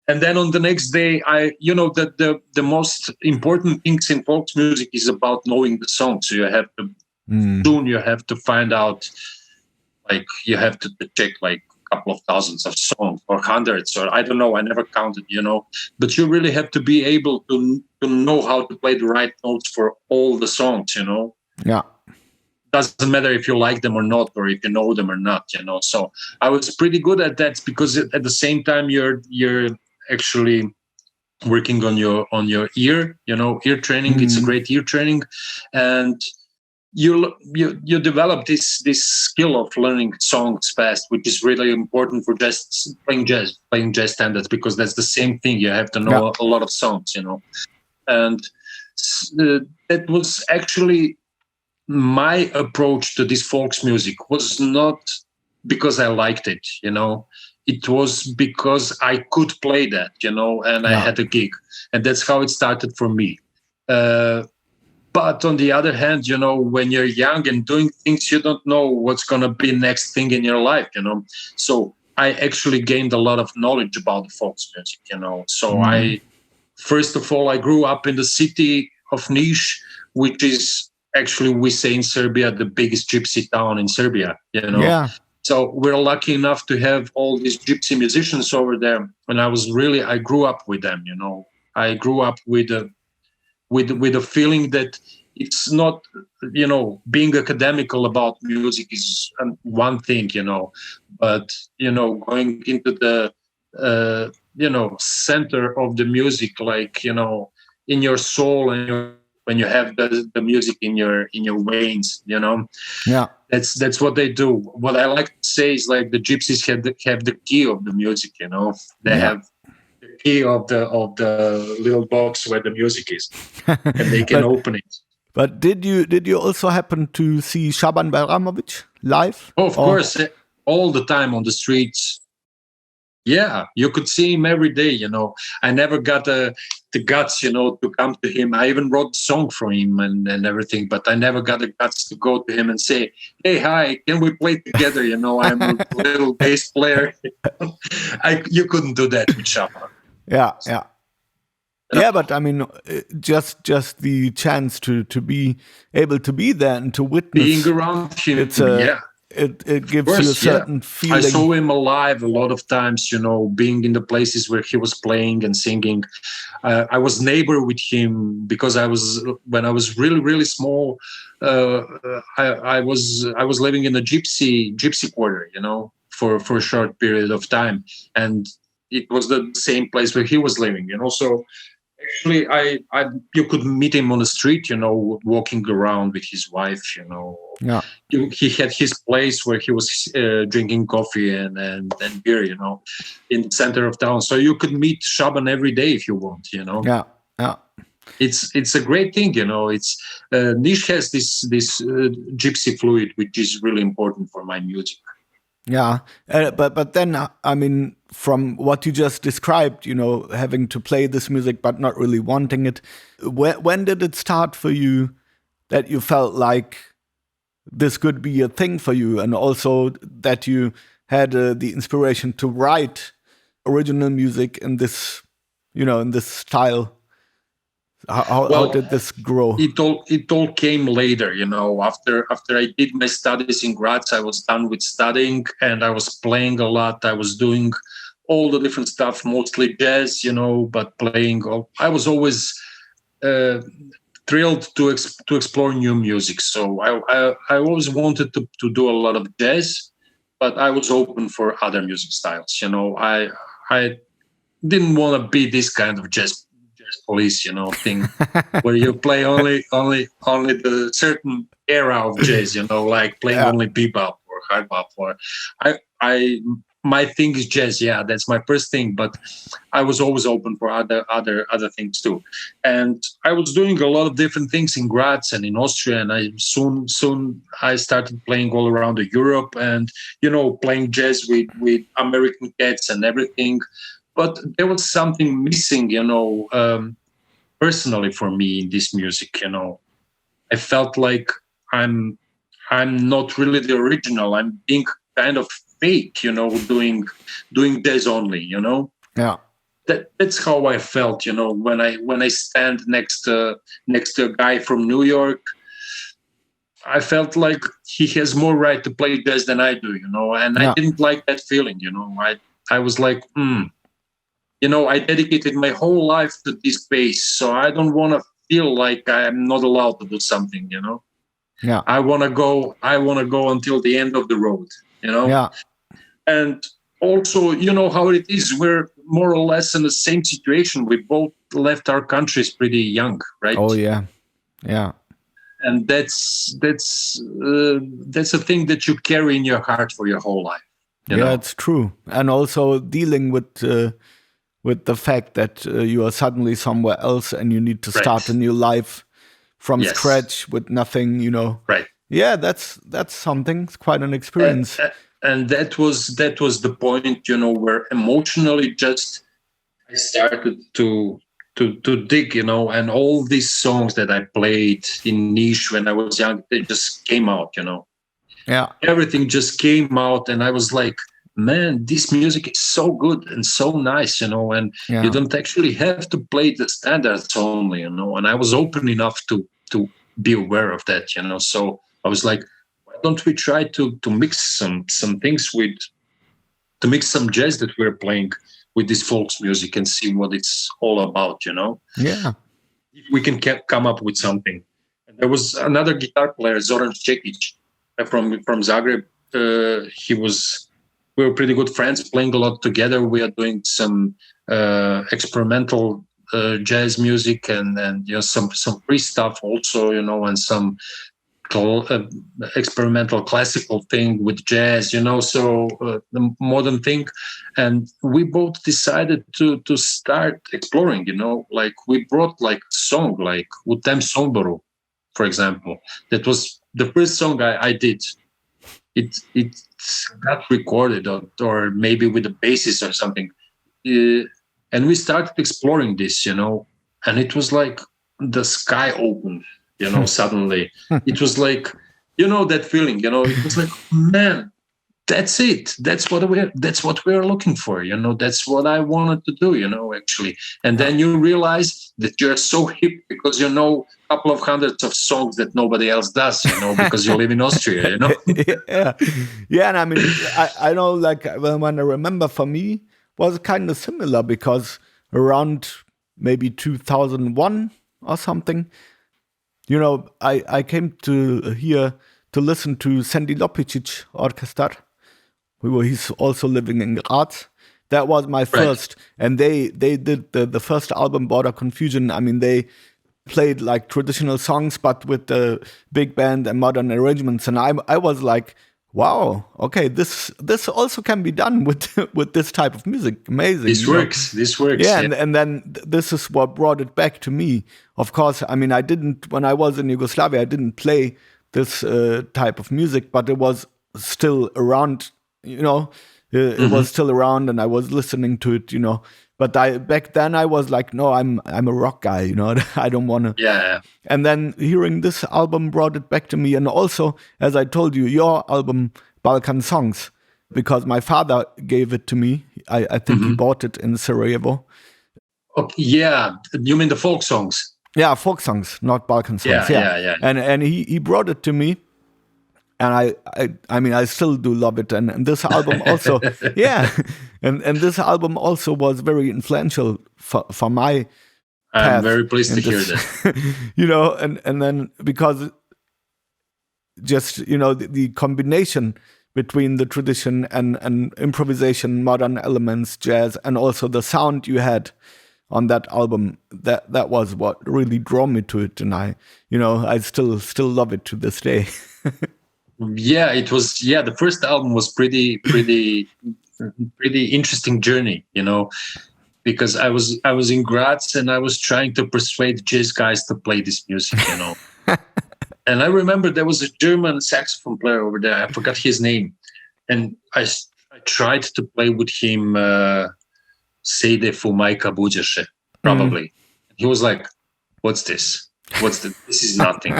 And then on the next day, the most important things in folk music is about knowing the song. So you have to soon you have to find out, like you have to check like a couple of thousands of songs or hundreds, or I don't know. I never counted, But you really have to be able to know how to play the right notes for all the songs, Yeah. Doesn't matter if you like them or not, or if you know them or not, So I was pretty good at that because at the same time you're actually working on your ear, ear training. It's a great ear training, and you develop this skill of learning songs fast, which is really important for just playing jazz standards, because that's the same thing. You have to know a lot of songs, and that was actually my approach to this folks music. Was not because I liked it, it was because I could play that, and I had a gig, and that's how it started for me. But on the other hand, when you're young and doing things, you don't know what's going to be next thing in your life, So I actually gained a lot of knowledge about the folks music, So first of all, I grew up in the city of Niš, which is actually, we say in Serbia, the biggest gypsy town in Serbia, Yeah. So we're lucky enough to have all these gypsy musicians over there. And I grew up with them, I grew up with a feeling that it's not, being academical about music is one thing, but, going into the, center of the music, like, in your soul, and when you have the music in your veins, Yeah. That's what they do. What I like to say is, like, the gypsies have the key of the music, They have the key of the little box where the music is, and they can open it. But did you also happen to see Shaban Bayramovic live? Oh, of course, all the time on the streets. Yeah, you could see him every day, I never got the guts, to come to him. I even wrote a song for him and everything, but I never got the guts to go to him and say, "Hey, hi, can we play together? I'm a little bass player." You couldn't do that with Shaban. Yeah. Yeah, but I mean, just the chance to be able to be there and to witness being around him, it gives you a certain feeling. I saw him alive a lot of times, being in the places where he was playing and singing. I was neighbor with him because when I was really, really small, I was living in a gypsy quarter, for a short period of time, and it was the same place where he was living, So actually, you could meet him on the street, walking around with his wife, Yeah. He had his place where he was drinking coffee and beer, in the center of town. So you could meet Shaban every day if you want, Yeah. It's a great thing, It's Niš has this gypsy fluid, which is really important for my music. Yeah, but then I mean, from what you just described, having to play this music but not really wanting it, when did it start for you that you felt like this could be a thing for you, and also that you had the inspiration to write original music in this, in this style? How did this grow? It all came later, After I did my studies in Graz, I was done with studying, and I was playing a lot. I was doing all the different stuff, mostly jazz, but playing. I was always thrilled to explore new music. So I always wanted to do a lot of jazz, but I was open for other music styles. I didn't want to be this kind of jazz police, thing where you play only the certain era of jazz, like playing only bebop or hard bop. Or my thing is jazz. Yeah, that's my first thing. But I was always open for other things too. And I was doing a lot of different things in Graz and in Austria. And I soon I started playing all around Europe, and playing jazz with American cats and everything. But there was something missing, personally for me in this music. I felt like I'm not really the original. I'm being kind of fake, doing jazz only. Yeah. That's how I felt, when I stand next to a guy from New York. I felt like he has more right to play jazz than I do, and I didn't like that feeling. I was like, I dedicated my whole life to this bass, so I don't want to feel like I'm not allowed to do something, Yeah. I want to go until the end of the road, Yeah. And also, you know how it is. We're more or less in the same situation. We both left our countries pretty young, right? Oh yeah, yeah. And that's a thing that you carry in your heart for your whole life. You know? It's true. And also dealing with the fact that you are suddenly somewhere else and you need to start a new life from scratch with nothing, you know. Right. Yeah, that's something. It's quite an experience. And that was the point, you know, where emotionally just I started to dig, you know, and all these songs that I played in niche when I was young, they just came out, you know. Yeah. Everything just came out, and I was like, man, this music is so good and so nice, you know, and you don't actually have to play the standards only, you know. And I was open enough to be aware of that, you know. So I was like, why don't we try to mix some things to mix some jazz that we're playing with this folks music and see what it's all about, you know? Yeah. If we can come up with something. And there was another guitar player, Zoran Šćekić, from Zagreb. We were pretty good friends, playing a lot together. We are doing some experimental jazz music and you know, some free stuff also, you know, and some experimental classical thing with jazz, you know, so the modern thing. And we both decided to start exploring, you know, like we brought like a song like Utem Somboru, for example. That was the first song I did. It got recorded or maybe with a bassist or something. And we started exploring this, you know, and it was like the sky opened, you know, suddenly. It was like, you know, that feeling, you know, it was like, man, that's it. That's what we're looking for, you know, that's what I wanted to do, you know, actually. And then you realize that you're so hip because you know a couple of hundreds of songs that nobody else does, you know, because you live in Austria, you know. Yeah, and I mean, I know, like, when I remember, for me, was kind of similar, because around maybe 2001 or something, you know, I came to here to listen to Sandy Lopicic Orchestra. He's also living in Graz. That was my first, and they did the first album, Border Confusion. I mean, they played like traditional songs, but with the big band and modern arrangements. And I was like, wow, okay, this also can be done with this type of music. Amazing. This works. Yeah, and then this is what brought it back to me. Of course, I mean, when I was in Yugoslavia, I didn't play this type of music, but it was still around, you know, it was still around, and I was listening to it, you know. But back then I was like, no, I'm a rock guy, you know. I don't want to. Yeah. And then hearing this album brought it back to me, and also, as I told you, your album Balkan Songs, because my father gave it to me. I think he bought it in Sarajevo. Okay, yeah, you mean the folk songs? Yeah, folk songs, not Balkan songs. Yeah. And he brought it to me. And I mean, I still do love it. And this album also, yeah. And this album also was very influential for my path. I'm very pleased to hear that. You know, and then because just, you know, the combination between the tradition and improvisation, modern elements, jazz, and also the sound you had on that album, that was what really drew me to it. And I still love it to this day. Yeah, it was. Yeah, the first album was pretty interesting journey, you know, because I was in Graz and I was trying to persuade jazz guys to play this music, you know. And I remember there was a German saxophone player over there. I forgot his name, and I tried to play with him. Sejde Fumajka Buđeše, probably. He was like, "What's this? This is nothing."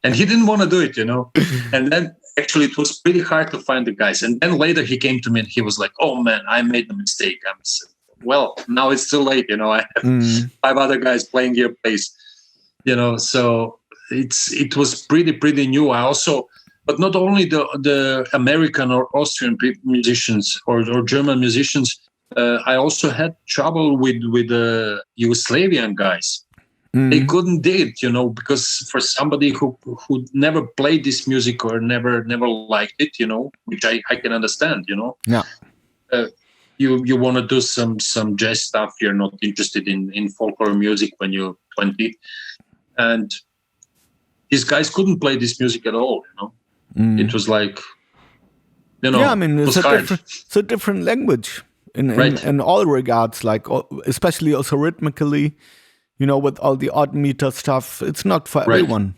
And he didn't want to do it, you know. And then actually it was pretty hard to find the guys. And then later he came to me and he was like, "Oh man, I made a mistake." I'm said, well, now it's too late, you know. I have 5 other guys playing your place, you know. So it was pretty new. I also, but not only the American or Austrian musicians or German musicians. I also had trouble with the Yugoslavian guys. They couldn't dig it, you know, because for somebody who never played this music or never liked it, you know, which I can understand, you know. Yeah. You want to do some jazz stuff. You're not interested in folklore music when you're 20, and these guys couldn't play this music at all. It was like, yeah, I mean, it was hard. It's a different language Right. in all regards, like especially also rhythmically, with all the odd meter stuff. It's not for everyone.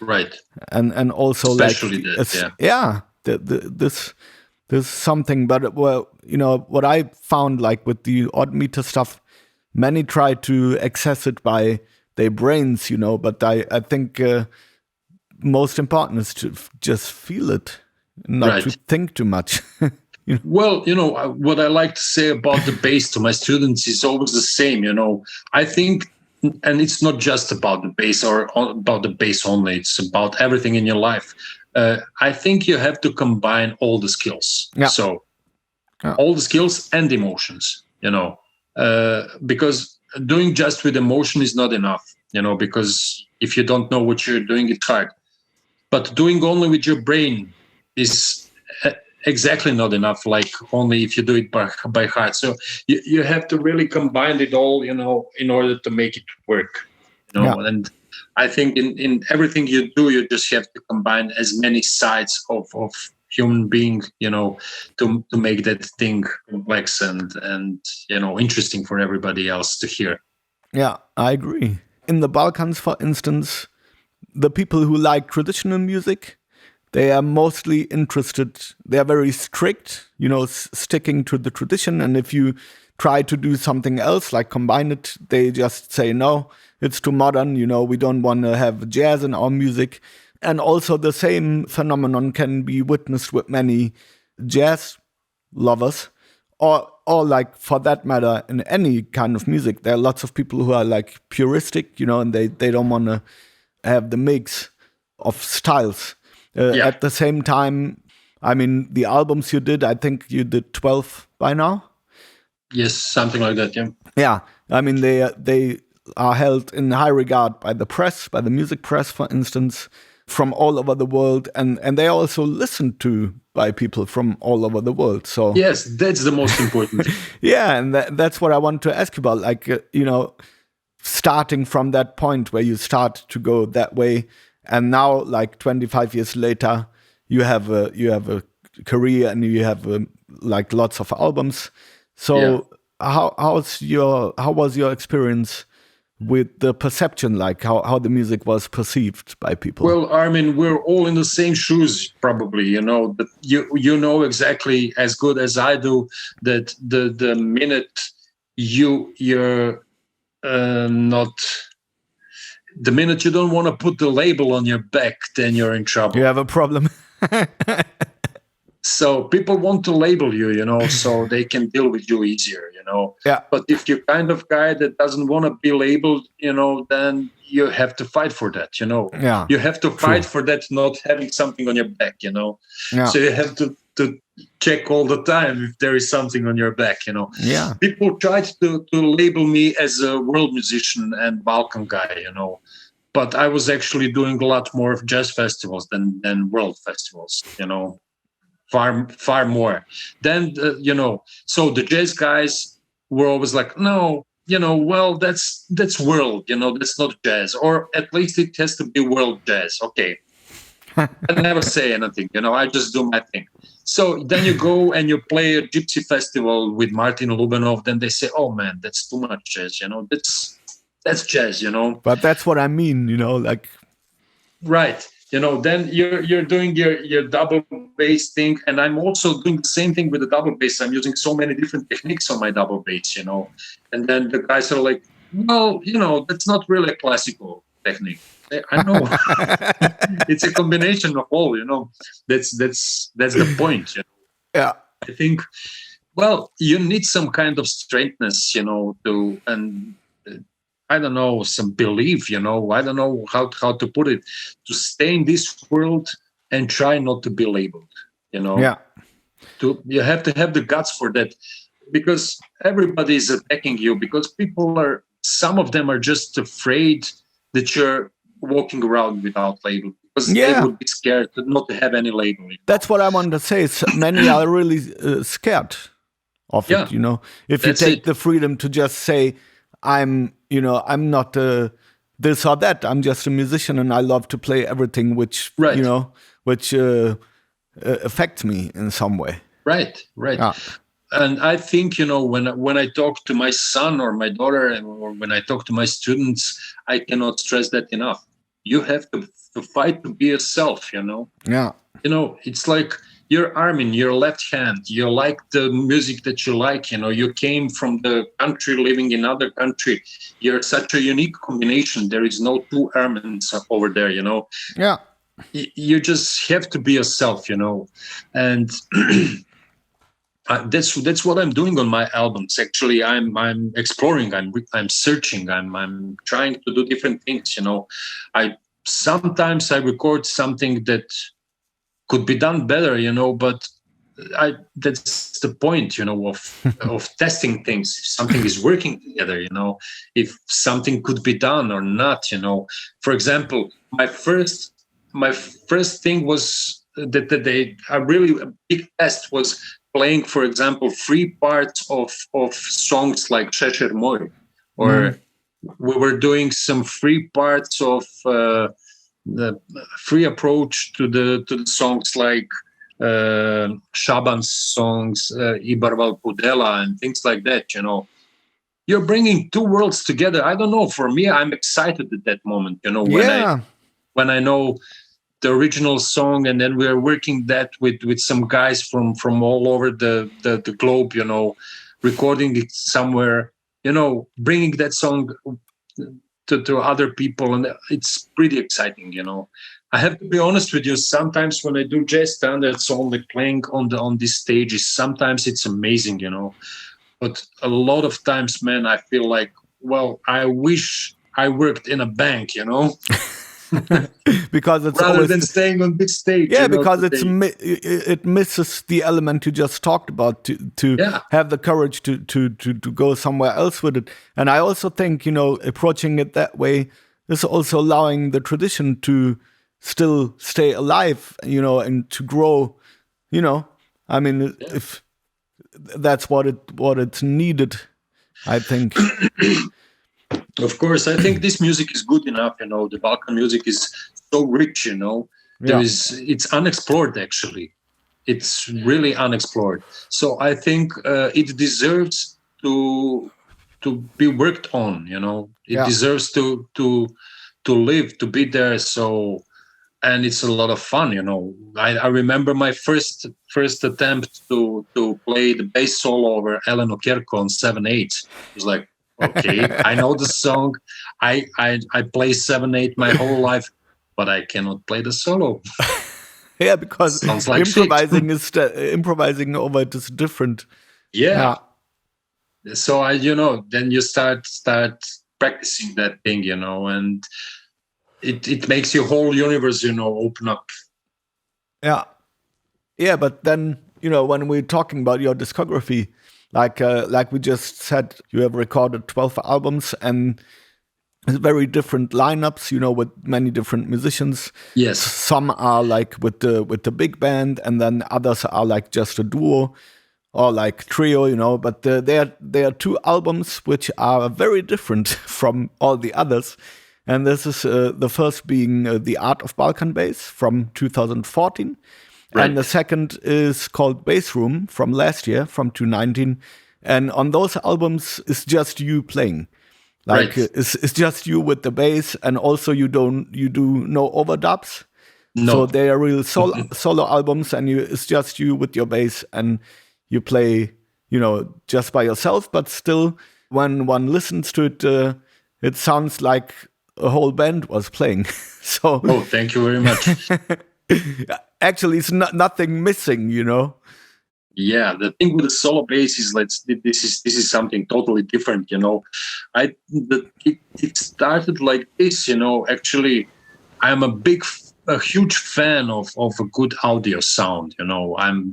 Right. And also Especially like that, this is something. But what I found, like with the odd meter stuff, many try to access it by their brains, but I think most important is to just feel it, not to think too much. Well, what I like to say about the bass to my students is always the same. I think, and it's not just about the bass or about the bass only. It's about everything in your life. I think you have to combine all the skills. Yeah. So all the skills and emotions, because doing just with emotion is not enough, because if you don't know what you're doing, it's hard. But doing only with your brain is exactly not enough, like only if you do it by heart. So you have to really combine it all, in order to make it work. And I think in everything you do, you just have to combine as many sides of human being, to make that thing complex and interesting for everybody else to hear. Yeah, I agree. In the Balkans, for instance, the people who like traditional music, they are mostly interested. They are very strict, sticking to the tradition. And if you try to do something else, like combine it, they just say, no, it's too modern. We don't want to have jazz in our music. And also the same phenomenon can be witnessed with many jazz lovers, or like, for that matter, in any kind of music. There are lots of people who are like puristic, and they don't want to have the mix of styles. At the same time, I mean, the albums you did, I think you did 12 by now. Yes, something like that. Yeah. Yeah, I mean, they are held in high regard by the press, by the music press, for instance, from all over the world, and they are also listened to by people from all over the world. So yes, that's the most important. Yeah, and that's what I want to ask you about. Like, starting from that point where you start to go that way, and now, like 25 years later, you have a career and you have like lots of albums. So how was your experience with the perception, like how the music was perceived by people? Well, Armin, we're all in the same shoes, probably. But you know exactly as good as I do that the minute you're not. The minute you don't want to put the label on your back, then you're in trouble. You have a problem. So people want to label you, so they can deal with you easier, Yeah. But if you're kind of guy that doesn't want to be labeled, then you have to fight for that, Yeah. You have to fight for that, not having something on your back, Yeah. So you have to check all the time if there is something on your back, Yeah. People tried to label me as a world musician and Balkan guy, but I was actually doing a lot more of jazz festivals than world festivals, far more. Then, so the jazz guys were always like, no, well, that's world, that's not jazz, or at least it has to be world jazz. Okay. I never say anything, I just do my thing. So then you go and you play a gypsy festival with Martin Lubanov, then they say, oh man, that's too much jazz, that's jazz, But that's what I mean, like. Right. Then you're doing your double bass thing, and I'm also doing the same thing with the double bass. I'm using so many different techniques on my double bass, and then the guys are like, well, that's not really a classical technique. I know. It's a combination of all, that's the point. Yeah. I think, well, you need some kind of strengthness, and I don't know, some belief, I don't know how to put it, to stay in this world and try not to be labeled, Yeah. You have to have the guts for that, because everybody is attacking you, because some of them are just afraid that you're walking around without label, because they would be scared not to have any label. That's what I want to say. Many are really scared of it, if you take the freedom to just say, I'm not this or that, I'm just a musician and I love to play everything which affects me in some way. Right. Yeah. And I think, when I talk to my son or my daughter, or when I talk to my students, I cannot stress that enough. You have to fight to be yourself, Yeah. It's like you're Armin, you're left hand. You like the music that you like, you came from the country living in other country. You're such a unique combination. There is no two Armins over there, Yeah. You just have to be yourself, and that's what I'm doing on my albums. Actually, I'm exploring, I'm searching, I'm trying to do different things. Sometimes I record something that could be done better, but that's the point, of testing things. If something is working together, if something could be done or not. For example, my first thing was that a big test was playing, for example, 3 parts of songs like Šešer moj, or we were doing some 3 parts of the free approach to the songs like Shaban's songs, Ibarval Pudela, and things like that. You're bringing 2 worlds together. I don't know. For me, I'm excited at that moment. When I know the original song, and then we're working that with some guys from all over the globe, recording it somewhere, bringing that song to other people, and it's pretty exciting. I have to be honest with you. Sometimes when I do jazz standards, only playing on these stages, sometimes it's amazing, but a lot of times, man, I feel like, well, I wish I worked in a bank, because it's rather than staying on big stage. Yeah, because it misses the element you just talked about, to have the courage to go somewhere else with it. And I also think, approaching it that way is also allowing the tradition to still stay alive, and to grow. I mean, if that's what it's needed, I think. Of course, I think this music is good enough. The Balkan music is so rich. It's unexplored. Actually, it's really unexplored. So I think it deserves to be worked on. It deserves to live, to be there. So, and it's a lot of fun. I remember my first attempt to play the bass solo over Ellen Okerko on 7/8. It was like, okay, I know the song. I play 7/8 my whole life, but I cannot play the solo. Yeah, because like improvising over it is different. Yeah. So then you start practicing that thing, and it makes your whole universe, open up. Yeah. Yeah, but then, when we're talking about your discography, like we just said, you have recorded 12 albums and very different lineups, with many different musicians. Yes. Some are like with the big band, and then others are like just a duo or like trio, but there are 2 albums which are very different from all the others. And this is the first being The Art of Balkan Bass from 2014. Right. And the second is called Bass Room from last year, from 2019. And on those albums, it's just you playing. Like, right. It's just you with the bass, and also you do no overdubs. No. So they are real solo albums, and it's just you with your bass, and you play, just by yourself. But still, when one listens to it, it sounds like a whole band was playing. So. Oh, thank you very much. Actually, it's nothing missing, Yeah, the thing with the solo bass is this is something totally different, It started like this, Actually, I'm a huge fan of a good audio sound,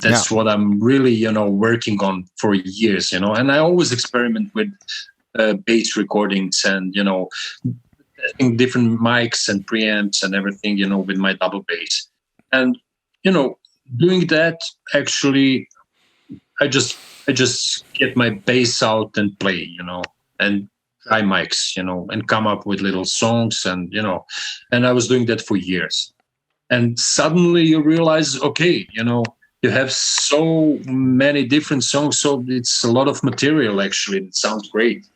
That's what I'm really, working on for years, And I always experiment with bass recordings and, different mics and preamps and everything, with my double bass. And, doing that actually I just get my bass out and play, and try mics, and come up with little songs, and and I was doing that for years. And suddenly you realize, okay, you have so many different songs, so it's a lot of material. Actually, it sounds great.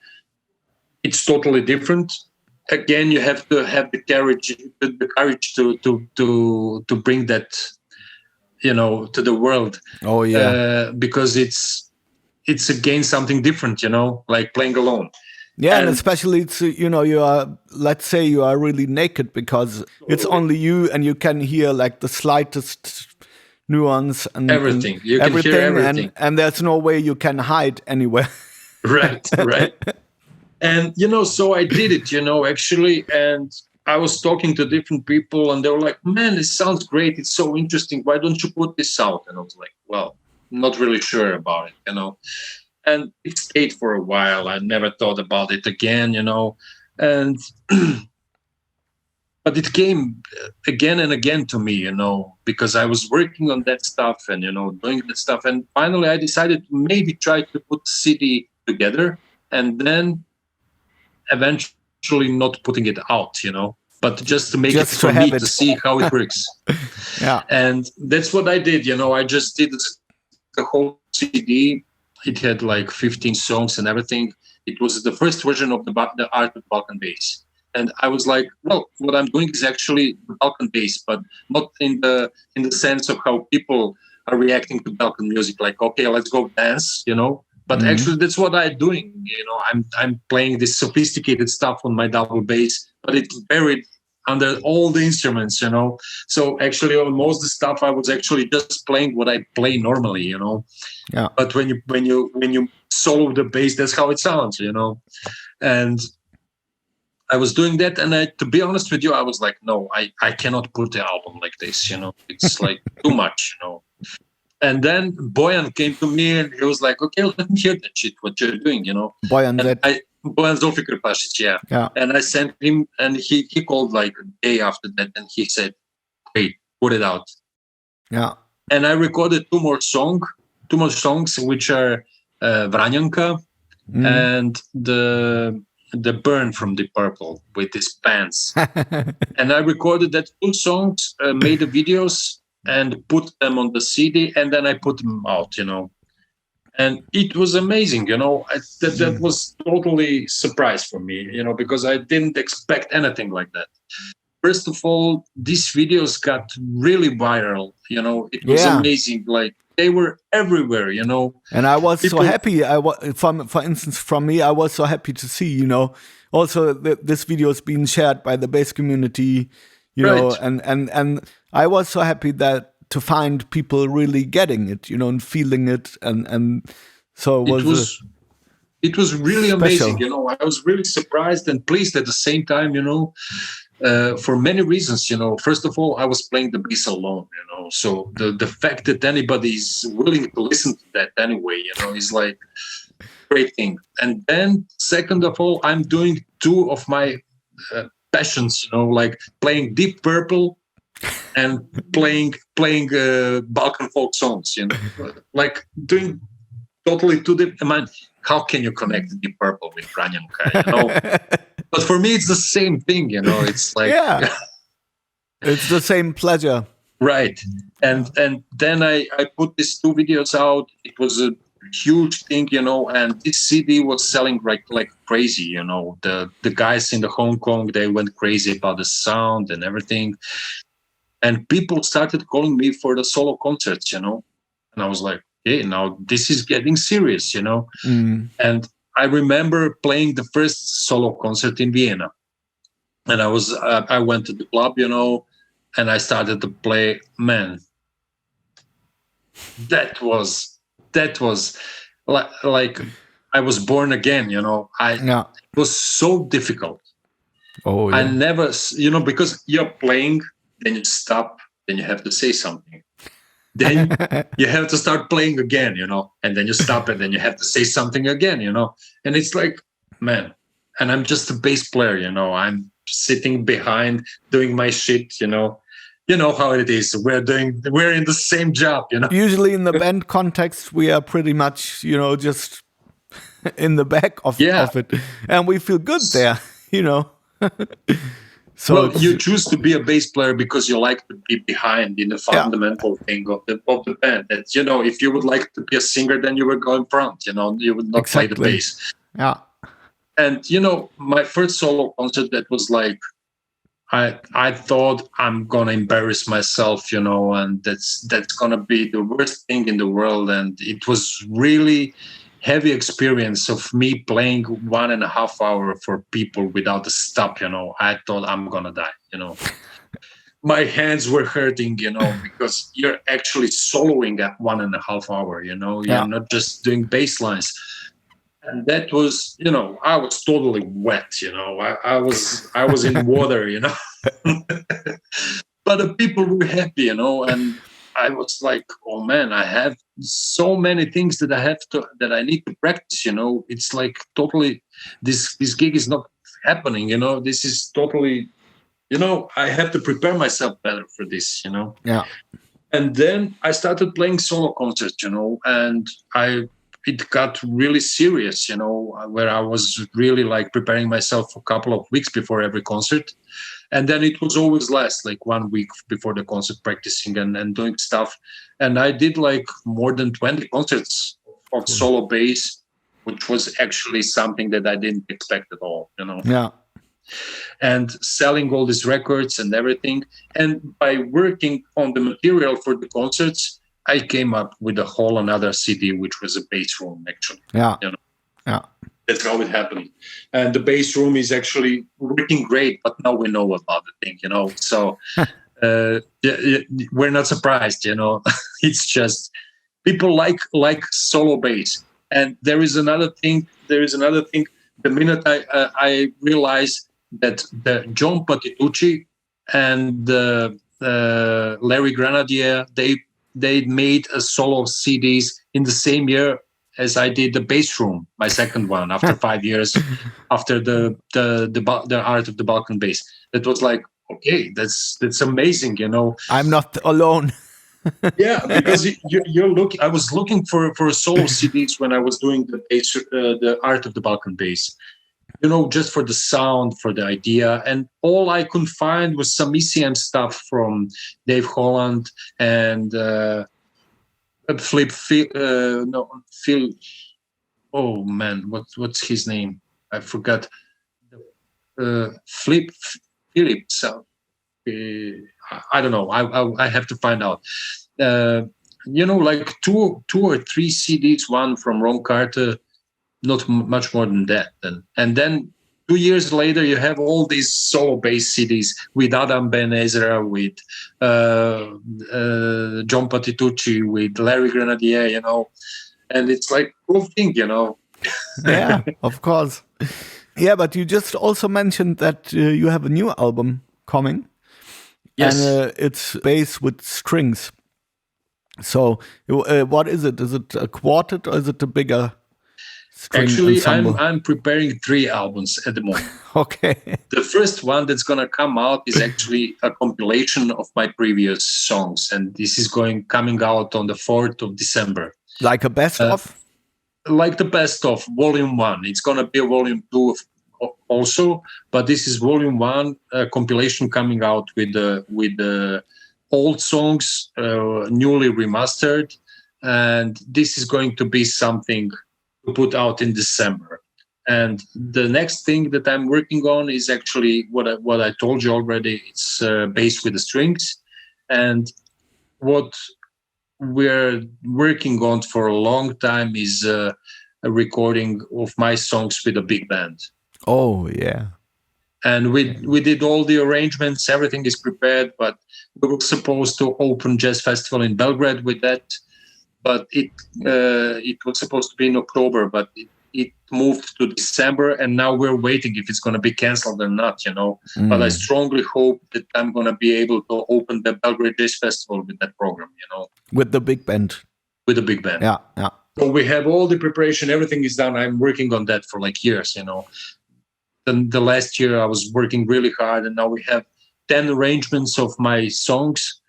It's totally different. Again, you have to have the courage to bring that, to the world. Oh yeah, because it's again something different, like playing alone. Yeah, and especially it's you are, let's say you are really naked because it's only you and you can hear like the slightest nuance and everything. And you can everything, hear everything, and there's no way you can hide anywhere. Right. And so I did it, actually, and I was talking to different people, and they were like, "Man, this sounds great. It's so interesting. Why don't you put this out?" And I was like, "Well, not really sure about it, And it stayed for a while. I never thought about it again, and but it came again and again to me, because I was working on that stuff and, doing that stuff. And finally I decided to maybe try to put the CD together and then eventually not putting it out, but just to make it for me to see how it works. Yeah. And that's what I did, I just did the whole CD. It had like 15 songs and everything. It was the first version of the Art of Balkan Bass. And I was like, well, what I'm doing is actually Balkan bass, but not in the sense of how people are reacting to Balkan music. Like, okay, let's go dance, But actually, that's what I'm doing. I'm playing this sophisticated stuff on my double bass, but it's buried under all the instruments, So actually, on most of the stuff, I was actually just playing what I play normally, Yeah. But when you solo the bass, that's how it sounds, And I was doing that, and to be honest with you, I was like, no, I cannot put the album like this, It's like too much, And then Bojan came to me, and he was like, okay, let me hear that shit, what you're doing, Bojan Zofik Pashic, yeah. And I sent him, and he called like a day after that, and he said, hey, put it out. Yeah. And I recorded two more songs, which are Vranjanka and the Burn from Deep Purple with his pants. And I recorded that two songs, made the videos and put them on the CD, and then I put them out, And it was amazing, that was totally surprise for me, because I didn't expect anything like that. First of all, these videos got really viral, it was amazing. Like, they were everywhere, And I was so happy. For instance, from me, I was so happy to see, also this video is being shared by the bass community, know, and I was so happy that to find people really getting it, and feeling it, and so it was really special. Amazing, I was really surprised and pleased at the same time, for many reasons, First of all, I was playing the bass alone, so the fact that anybody is willing to listen to that anyway, is like a great thing. And then second of all, I'm doing two of my passions, like playing Deep Purple and playing Balkan folk songs, like doing totally two different. I mean, how can you connect Deep Purple with Vranjanka, But for me, it's the same thing, It's like it's the same pleasure, right? And then I put these two videos out. It was a huge thing, and this CD was selling like crazy, The guys in the Hong Kong, they went crazy about the sound and everything, and people started calling me for the solo concerts, And I was like, hey, now this is getting serious, And I remember playing the first solo concert in Vienna, and I went to the club, and I started to play. Man, that was like I was born again, It was so difficult. Oh, yeah. I never, because you're playing, then you stop, then you have to say something. Then you have to start playing again, and then you stop and then you have to say something again, and it's like, man, and I'm just a bass player, I'm sitting behind doing my shit, you know how it is. We're in the same job, you know. Usually in the band context, we are pretty much, just in the back of it, and we feel good there, So well, you choose to be a bass player because you like to be behind in the fundamental thing of the band. That, if you would like to be a singer, then you would go in front. You would not play the bass. Yeah. And my first solo concert, that was like, I thought I'm gonna embarrass myself, and that's gonna be the worst thing in the world. And it was really heavy experience of me playing 1.5 hours for people without a stop. I thought I'm gonna die. My hands were hurting, because you're actually soloing at 1.5 hours. You're not just doing bass lines. And that was, I was totally wet, I was in water, but the people were happy, and I was like, oh man, I have so many things that I need to practice, it's like totally, this gig is not happening, this is totally, I have to prepare myself better for this, Yeah. And then I started playing solo concerts, and it got really serious, where I was really like preparing myself for a couple of weeks before every concert. And then it was always less, like 1 week before the concert, practicing and doing stuff. And I did like more than 20 concerts of solo bass, which was actually something that I didn't expect at all, Yeah. And selling all these records and everything. And by working on the material for the concerts, I came up with a whole another CD, which was a bass room, actually. Yeah. Yeah. That's how it happened. And the bass room is actually working great, but now we know about the thing, So we're not surprised, It's just people like solo bass. And there is another thing. The minute I realized that the John Patitucci and Larry Grenadier, they made a solo CDs in the same year as I did the bass room, my second one, after 5 years, after the Art of the Balkan bass. It was like, okay, that's amazing, I'm not alone. Yeah, because you're looking. I was looking for solo CDs when I was doing the bass, the Art of the Balkan bass. Just for the sound, for the idea, and all I could find was some ECM stuff from Dave Holland and Phil. Oh man, what's his name? I forgot. Phillips. I don't know. I have to find out. Like two or three CDs. One from Ron Carter, not much more than that. And then 2 years later, you have all these solo bass CDs with Adam Ben Ezra, with John Patitucci, with Larry Grenadier, and it's like cool thing, Yeah, of course. Yeah, but you just also mentioned that you have a new album coming. Yes. And it's bass with strings. So what is it? Is it a quartet or is it a bigger string ensemble? I'm preparing 3 albums at the moment. Okay. The first one that's going to come out is actually a compilation of my previous songs. And this is coming out on the 4th of December. Like a best of? Like the best of volume 1. It's going to be a volume 2 also, but this is volume 1 compilation coming out with the old songs newly remastered, and this is going to be something to put out in December. And the next thing that I'm working on is actually what I told you already. It's bass with the strings, and what we're working on for a long time is a recording of my songs with a big band. Oh, yeah. And we did all the arrangements. Everything is prepared, but we were supposed to open Jazz Festival in Belgrade with that. But it was supposed to be in October, but it moved to December, and now we're waiting if it's going to be canceled or not, But I strongly hope that I'm going to be able to open the Belgrade Jazz Festival with that program, With the big band. With the big band. Yeah, yeah. So we have all the preparation. Everything is done. I'm working on that for like years, The last year I was working really hard, and now we have 10 arrangements of my songs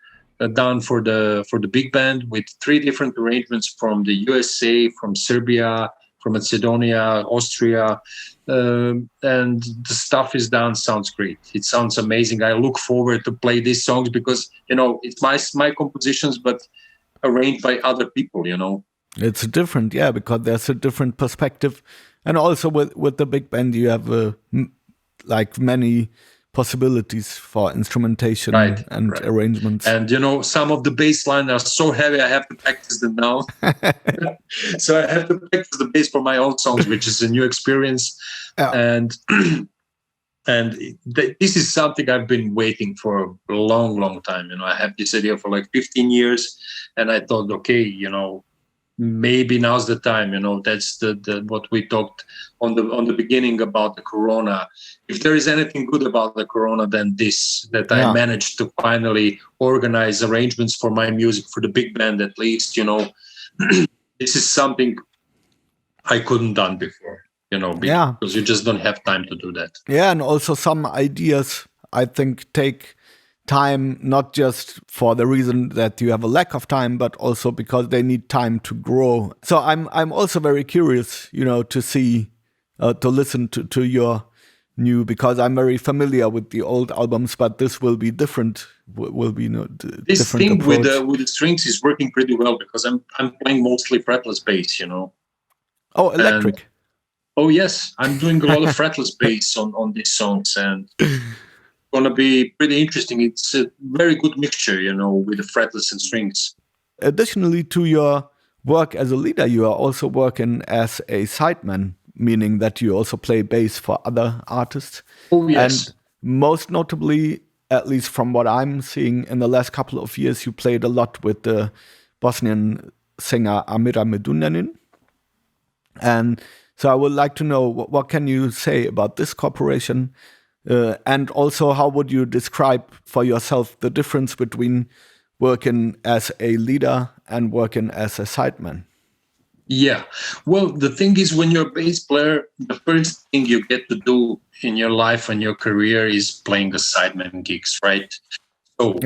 done for the big band, with 3 different arrangements from the USA, from Serbia, from Macedonia, Austria, and the stuff is done. Sounds great. It sounds amazing. I look forward to play these songs because it's my compositions, but arranged by other people. It's different, yeah, because there's a different perspective, and also with the big band you have like many possibilities for instrumentation and arrangements. And some of the bass lines are so heavy I have to practice them now. So I have to practice the bass for my own songs, which is a new experience. Yeah. And this is something I've been waiting for a long time. I have this idea for like 15 years, and I thought, okay, maybe now's the time. That's the what we talked on the beginning about the Corona. If there is anything good about the Corona, then that I managed to finally organize arrangements for my music for the big band. At least, this is something I couldn't done before. Because you just don't have time to do that. Yeah, and also some ideas I think take time, not just for the reason that you have a lack of time, but also because they need time to grow. So I'm also very curious, to see, to listen to your new, because I'm very familiar with the old albums, but this will be different. Will be this different thing approach. with the strings is working pretty well because I'm playing mostly fretless bass. Oh, electric. Oh yes, I'm doing a lot of fretless bass on these songs, and gonna be pretty interesting. It's a very good mixture, with the fretless and strings. Additionally to your work as a leader, you are also working as a sideman, meaning that you also play bass for other artists. Oh yes. And most notably, at least from what I'm seeing in the last couple of years, you played a lot with the Bosnian singer Amira Medunjanin. And so I would like to know, what can you say about this cooperation? And also, how would you describe for yourself the difference between working as a leader and working as a sideman? Yeah. Well, the thing is, when you're a bass player, the first thing you get to do in your life and your career is playing the sideman gigs, right? So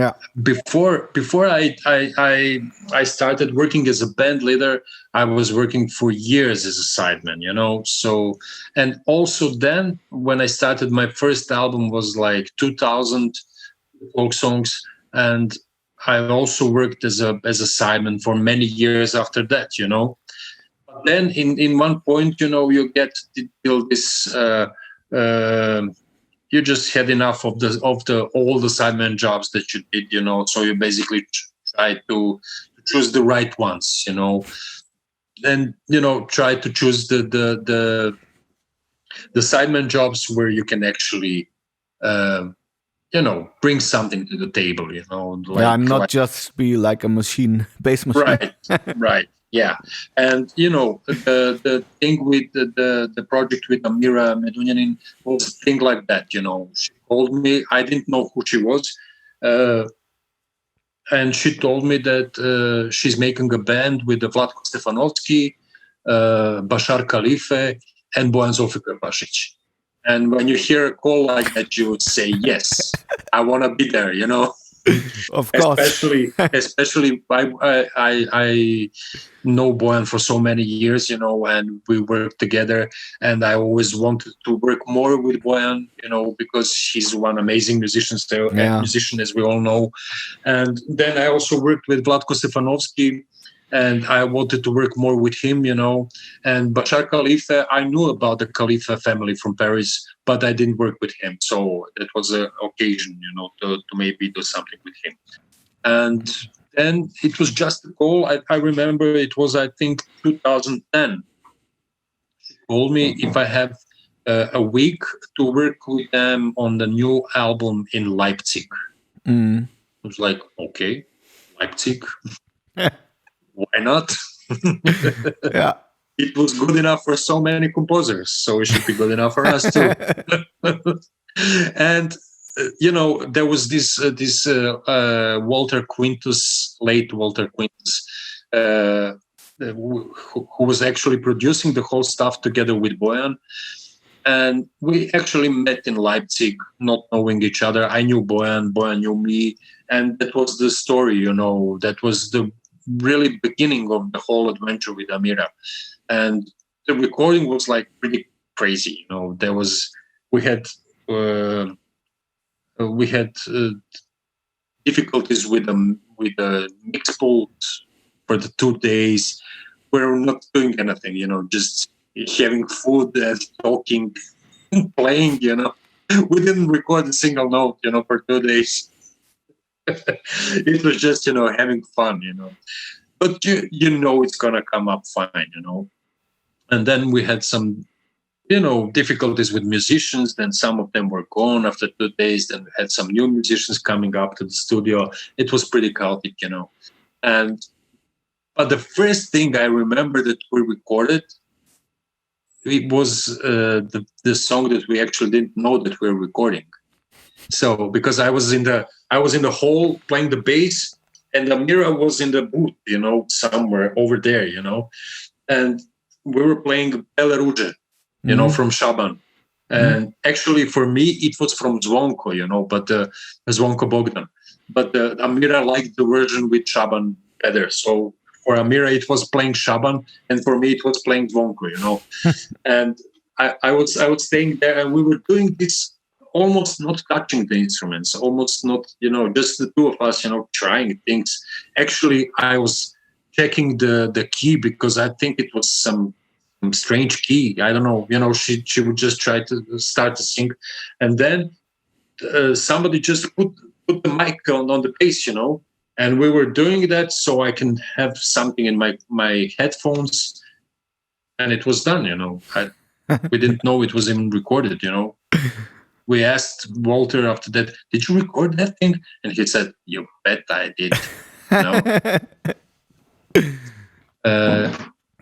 before I started working as a band leader, I was working for years as a sideman, So, and also then when I started, my first album was like 2000 folk songs, and I also worked as a sideman for many years after that, But then in one point, you get till this. You just had enough of all the sideman jobs that you did, So you basically try to choose the right ones, and try to choose the sideman jobs where you can actually, bring something to the table, I'm not just be like a bass machine. Right. Yeah, and the thing with the project with Amira Medunjanin was a thing like that. She called me. I didn't know who she was, and she told me that she's making a band with the Vlatko Stefanovski, Bashar Khalife, and Bojan Zofiker-Basic. And when you hear a call like that, you would say, "Yes, I want to be there." Of course. Especially I know Bojan for so many years, and we work together, and I always wanted to work more with Bojan, because he's one amazing musician, as we all know. And then I also worked with Vlatko Stefanovski, and I wanted to work more with him, And Bashar Khalife, I knew about the Khalife family from Paris, but I didn't work with him. So that was an occasion, to maybe do something with him. And then it was just a call. I remember it was, I think, 2010. She called me if I have a week to work with them on the new album in Leipzig. I was like, okay, Leipzig. Why not? Yeah. It was good enough for so many composers, so it should be good enough for us too. And there was this Walter Quintus, late Walter Quintus, who was actually producing the whole stuff together with Bojan. And we actually met in Leipzig, not knowing each other. I knew Bojan knew me. And that was the story, that was the really beginning of the whole adventure with Amira. And the recording was like pretty crazy. We had difficulties with the mix pult for the 2 days. We were not doing anything, just having food and talking, playing. We didn't record a single note, for 2 days. It was just, having fun, But it's gonna come up fine, And then we had some, difficulties with musicians. Then some of them were gone after 2 days. Then we had some new musicians coming up to the studio. It was pretty chaotic, But the first thing I remember that we recorded, it was the song that we actually didn't know that we were recording. So because I was in the hall playing the bass, and Amira was in the booth, somewhere over there, and we were playing Bele Ruže, from Shaban. And actually for me, it was from Zvonko, but Zvonko Bogdan. But Amira liked the version with Shaban better. So for Amira, it was playing Shaban, and for me, it was playing Zvonko, And I was staying there, and we were doing this almost not touching the instruments, almost not, just the two of us, trying things. Actually, I was checking the key because I think it was some strange key. I don't know. She would just try to start to sing, and then somebody just put the mic on the bass, and we were doing that so I can have something in my headphones, and it was done. We didn't know it was even recorded. We asked Walter after that, "Did you record that thing?" And he said, "You bet I did."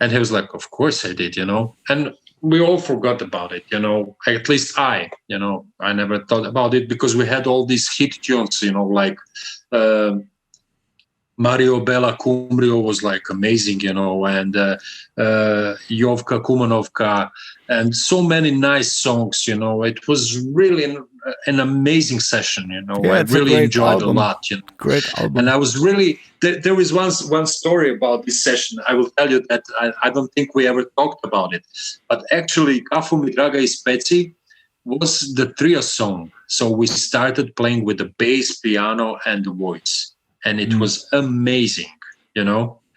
And he was like, "Of course I did," And we all forgot about it, At least I never thought about it because we had all these hit tunes, like Mario Bela Kumrio was like amazing, and Jovka Kumanovka, and so many nice songs, It was really an amazing session, I really enjoyed album. A lot, Great album. And I was really, there is one story about this session. I will tell you that I don't think we ever talked about it, but actually Kafu mi draga I speci was the trio song. So we started playing with the bass, piano, and the voice. And it was amazing,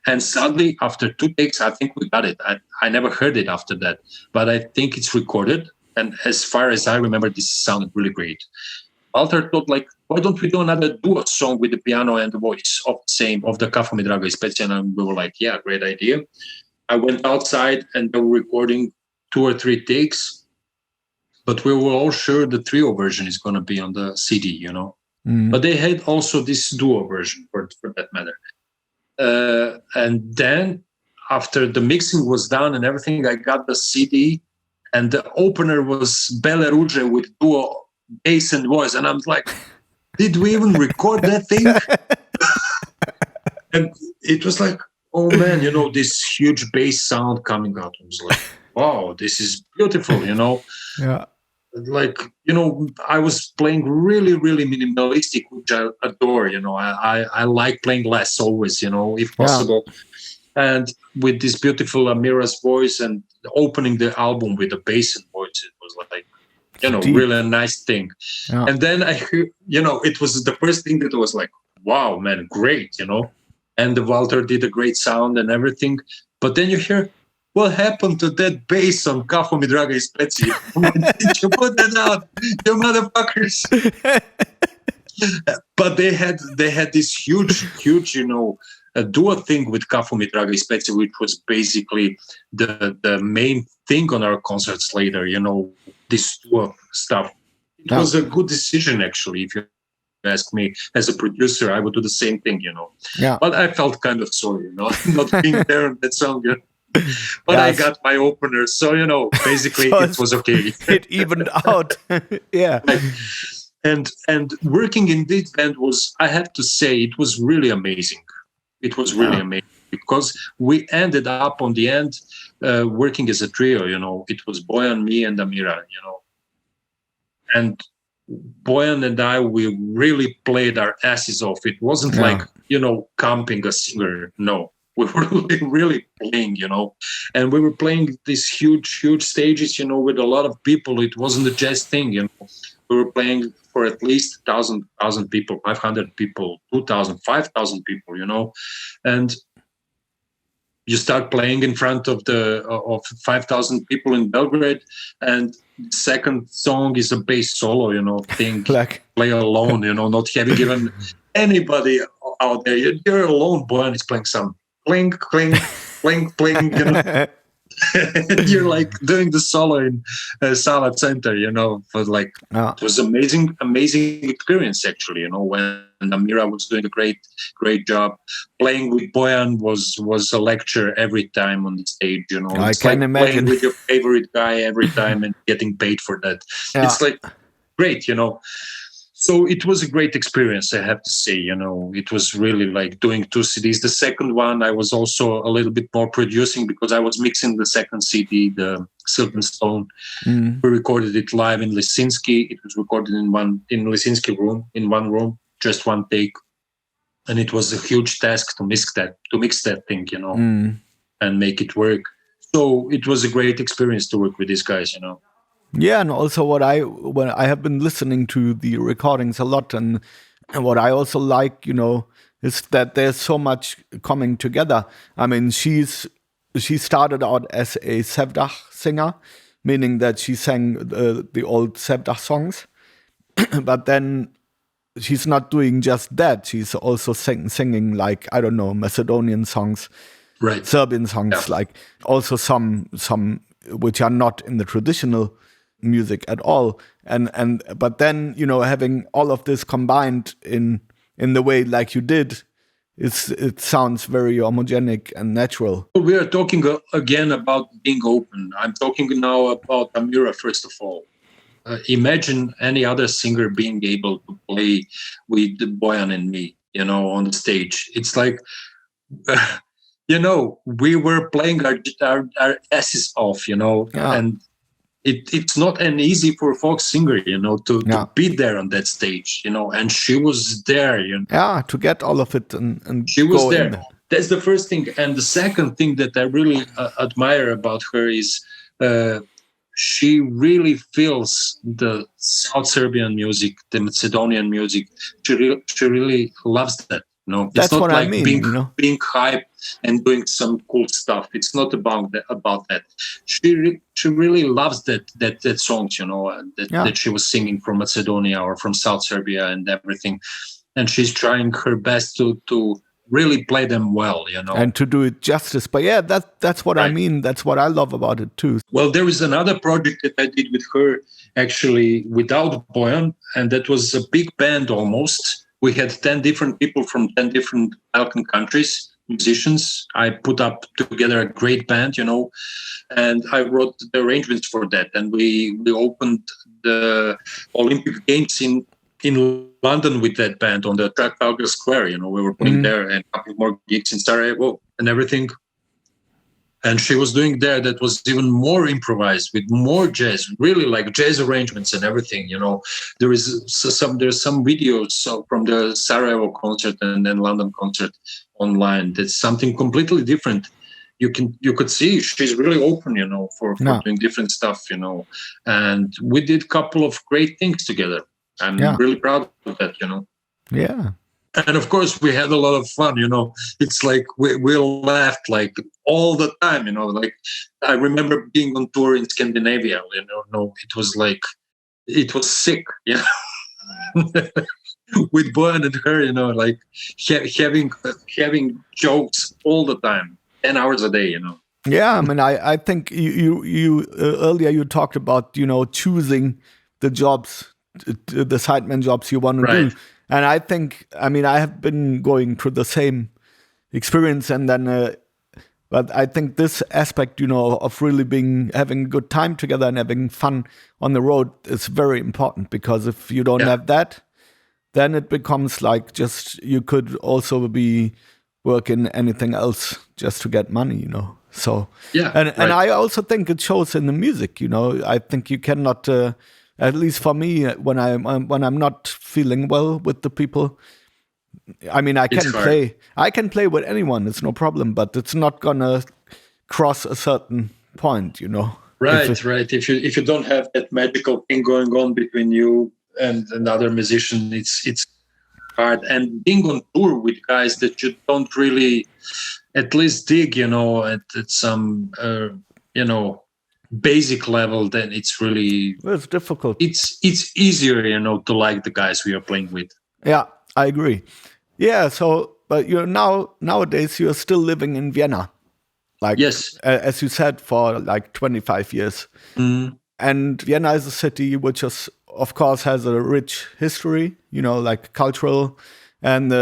And sadly, after 2 takes, I think we got it. I never heard it after that, but I think it's recorded. And as far as I remember, this sounded really great. Walter thought, why don't we do another duo song with the piano and the voice of the Kafu mi draga I speci? And we were like, yeah, great idea. I went outside and they were recording 2 or 3 takes, but we were all sure the trio version is going to be on the CD, But they had also this duo version for that matter. And then after the mixing was done and everything, I got the CD and the opener was Bele Ruže with duo bass and voice. And I'm like, did we even record that thing? And it was like, oh man, this huge bass sound coming out. I was like, wow, this is beautiful, Yeah. I was playing really, really minimalistic, which I adore. I like playing less always, if possible. Yeah. And with this beautiful Amira's voice and opening the album with the bass and voice, it was like, really a nice thing. Yeah. And then I heard, it was the first thing that was like, wow, man, great, And the Walter did a great sound and everything. But then you hear, what happened to that bass on Kafu mi draga I speci? Did you put that out, you motherfuckers? But they had this huge, duo thing with Kafu mi draga I speci, which was basically the main thing on our concerts later. This duo stuff. It was a good decision, actually. If you ask me, as a producer, I would do the same thing. Yeah. But I felt kind of sorry, not being there on that song. But yes. I got my opener, so basically so it was okay. It evened out. Yeah. And working in this band was, I have to say, it was really amazing. It was really amazing because we ended up on the end working as a trio. It was Bojan, me, and Amira. And Bojan and I, we really played our asses off. It wasn't like camping a singer. No, we were really playing. And we were playing these huge stages. With a lot of people. It wasn't a jazz thing. We were playing for at least 1,000 people, 500 people, 2,000, 5,000 people, and you start playing in front of 5,000 people in Belgrade, and the second song is a bass solo, thing, play alone, not having given anybody out there. You're alone. Bojan is playing some clink, clink, clink, clink, You're like doing the solo in Sala Center, but it was amazing experience actually, when Amira was doing a great job. Playing with Bojan was a lecture every time on the stage, I can imagine. Playing with your favorite guy every time and getting paid for that. Yeah. It's like great, So it was a great experience, I have to say. It was really like doing 2 CDs. The second one, I was also a little bit more producing because I was mixing the second CD, the Silk and Stone. We recorded it live in Lisinski. It was recorded in Lisinski room, in one room, just one take. And it was a huge task to mix that thing, and make it work. So it was a great experience to work with these guys, Yeah, and also when I have been listening to the recordings a lot, and what I also like, is that there's so much coming together. I mean, she started out as a Sevdah singer, meaning that she sang the old Sevdah songs, but then she's not doing just that. She's also singing like, I don't know, Macedonian songs, right? Serbian songs, like also some which are not in the traditional music at all, but then having all of this combined in the way like you did, it sounds very homogenic and natural. We are talking again about being open. I'm talking now about Amira first of all. Imagine any other singer being able to play with Bojan and me, on the stage. It's like we were playing our asses off, and it's not an easy for a folk singer, to be there on that stage, and she was there, to get all of it and she was there. That's the first thing. And the second thing that I really admire about her is she really feels the South Serbian music, the Macedonian music. She really loves that. That's not what like I mean, being hype and doing some cool stuff. It's not about that. She really loves that songs, that she was singing from Macedonia or from South Serbia and everything, and she's trying her best to really play them well, and to do it justice. But that's what I mean. That's what I love about it too. Well, there is another project that I did with her actually without Bojan, and that was a big band almost. We had 10 different people from 10 different Balkan countries, musicians. I put up together a great band, and I wrote the arrangements for that. And we opened the Olympic Games in London with that band on the Trafalgar Square. We were playing there, and a couple more gigs in Sarajevo and everything. And she was doing there that was even more improvised with more jazz, really like jazz arrangements and everything. There's some videos from the Sarajevo concert and then London concert online. That's something completely different. You could see she's really open, for doing different stuff, And we did a couple of great things together. I'm really proud of that, Yeah. And of course, we had a lot of fun, It's like we laughed like all the time, Like I remember being on tour in Scandinavia, it was like, it was sick, with Bojan and her, like having jokes all the time, 10 hours a day, Yeah, I mean, I think you earlier you talked about choosing the jobs, the sideman jobs you want to do. And I think, I have been going through the same experience, and then, but I think this aspect, of really having a good time together and having fun on the road is very important, because if you don't have that, then it becomes like just, you could also be work in anything else just to get money, you know. So Yeah, and I also think it shows in the music, you know. I think you cannot, at least for me, when I'm not feeling well with the people. I mean, I can play with anyone. It's no problem, but it's not gonna cross a certain point, you know. Right. If you don't have that magical thing going on between you and another musician, it's hard. And being on tour with guys that you don't really at least dig, you know, at some you know, basic level, then it's difficult. It's easier, you know, to like the guys we are playing with. Yeah, I agree. Yeah, so but nowadays you're still living in Vienna. Like, yes, as you said, for like 25 years. Mm. And Vienna is a city which is, of course, has a rich history, you know, like cultural, and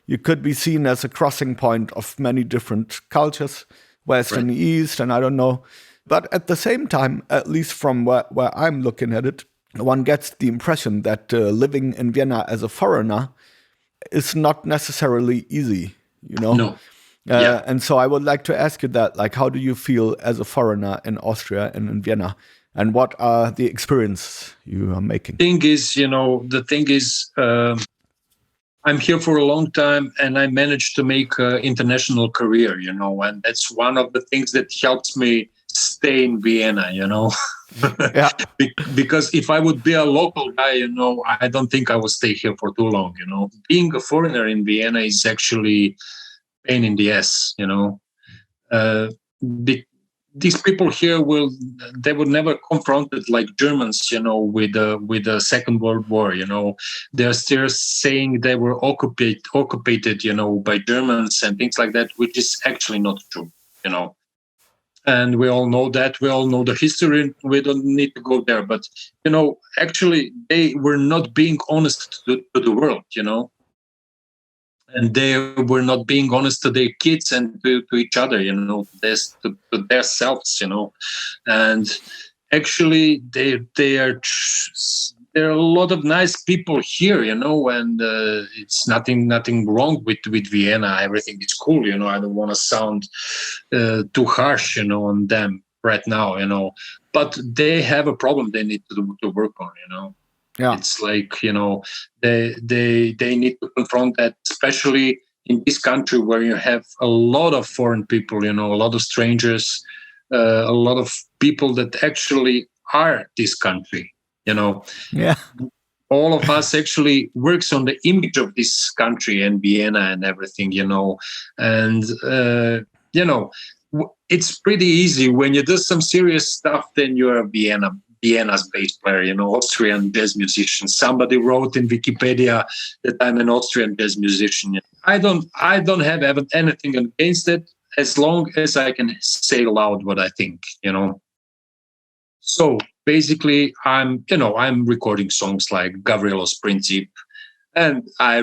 you could be seen as a crossing point of many different cultures, West and East, and I don't know. But at the same time, at least from where I'm looking at it, one gets the impression that living in Vienna as a foreigner is not necessarily easy, you know? No. Yeah. And so I would like to ask you that, like, how do you feel as a foreigner in Austria and in Vienna? And what are the experiences you are making? The thing is, I'm here for a long time and I managed to make an international career, you know, and that's one of the things that helps me stay in Vienna, you know. Yeah. Because if I would be a local guy, you know, I don't think I would stay here for too long, you know. Being a foreigner in Vienna is actually pain in the ass, you know. These people here they were never confronted like Germans, you know, with the Second World War, you know. They're still saying they were occupied, you know, by Germans and things like that, which is actually not true, you know. And we all know that. We all know the history. We don't need to go there. But, you know, actually, they were not being honest to the world, you know. And they were not being honest to their kids and to each other, you know, to their selves, you know. And actually, there are a lot of nice people here, you know, and it's nothing wrong with Vienna. Everything is cool, you know. I don't want to sound too harsh, you know, on them right now, you know. But they have a problem they need to work on, you know. Yeah. It's like, you know, they need to confront that, especially in this country where you have a lot of foreign people, you know, a lot of strangers, a lot of people that actually are this country, you know. Yeah. All of us actually works on the image of this country and Vienna and everything, you know. And, you know, it's pretty easy when you do some serious stuff, then you're a Vienna's bass player, you know, Austrian jazz musician. Somebody wrote in Wikipedia that I'm an Austrian jazz musician. I don't have anything against it as long as I can say loud what I think, you know. So basically, I'm recording songs like Gavrielos Princip, and I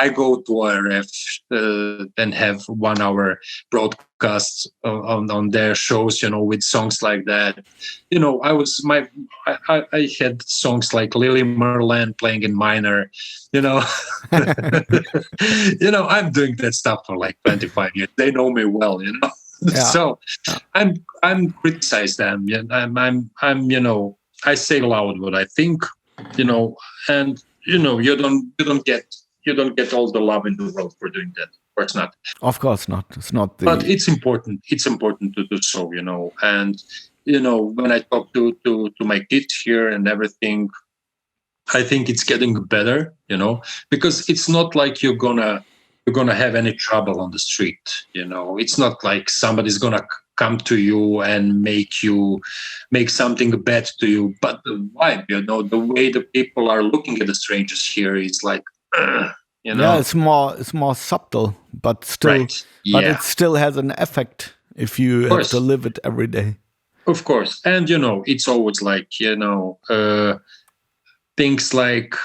go to ORF and have 1 hour broadcasts on their shows, you know, with songs like that. You know, I had songs like Lily Merlin playing in minor, you know. You know, I'm doing that stuff for like 25 years. They know me well, you know. Yeah. So I'm criticize them. Yeah, I'm you know, I say loud what I think, you know, and you know, you don't get all the love in the world for doing that. Of course not. Of course not. It's not. But it's important. It's important to do so, you know. And you know, when I talk to my kids here and everything, I think it's getting better, you know, because it's not like you're gonna have any trouble on the street, you know. It's not like somebody's gonna come to you and make something bad to you, but the vibe, you know, the way the people are looking at the strangers here is like, you know. Yeah, it's more subtle, but still, right. Yeah. But it still has an effect if you have to live it every day. Of course, and you know, it's always like, you know, things like.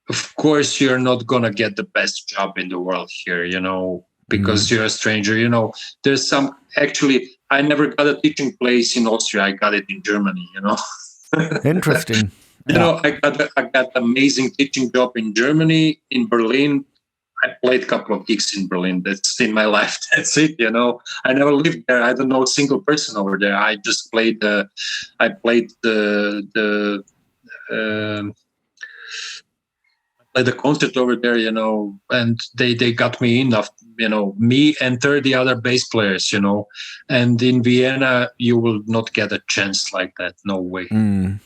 Of course, you're not gonna get the best job in the world here, you know, because you're a stranger. You know, there's some. Actually, I never got a teaching place in Austria. I got it in Germany. You know. Interesting. You know, I got amazing teaching job in Germany, in Berlin, I played a couple of gigs in Berlin. That's in my life. That's it. I never lived there. I don't know a single person over there. I just played the concert over there, and they got me in, me and 30 other bass players, and in Vienna you will not get a chance like that. No way,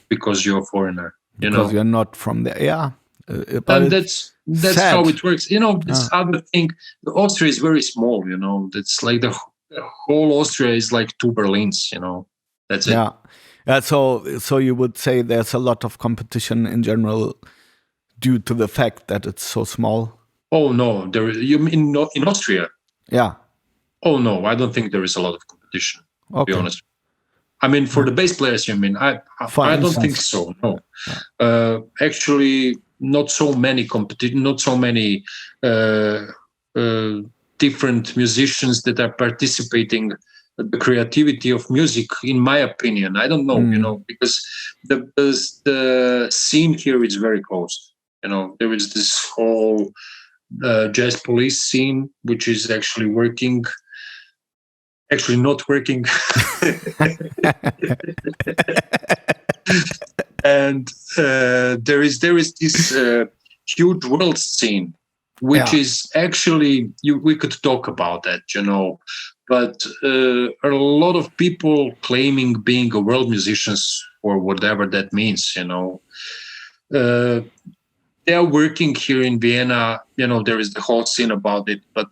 because you're a foreigner, because you're not from there. Yeah. But and that's sad. How it works. This other thing, Austria is very small, It's like the whole Austria is like 2 Berlins, That's it. Yeah. So you would say there's a lot of competition in general due to the fact that it's so small? Oh no, you mean in Austria? Yeah. Oh no, I don't think there is a lot of competition. To be honest. I mean, for the bass players, you mean? I don't think so. No. Actually, not so many not so many different musicians that are participating the creativity of music, in my opinion. I don't know, because the scene here is very closed. There is this whole jazz police scene, which is actually not working. And there is this huge world scene, which is actually, we could talk about that, but a lot of people claiming being a world musicians, or whatever that means, they are working here in Vienna. There is the whole scene about it, but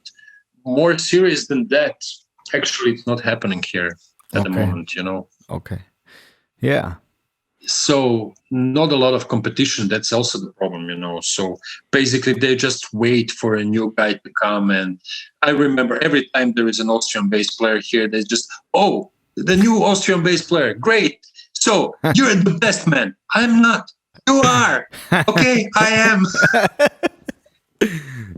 more serious than that, actually, it's not happening here at the moment, Okay. Yeah. So not a lot of competition. That's also the problem, So basically, they just wait for a new guy to come. And I remember every time there is an Austrian bass player here, they just, oh, the new Austrian bass player, great. So you're the best man. I'm not. You are. Okay, I am.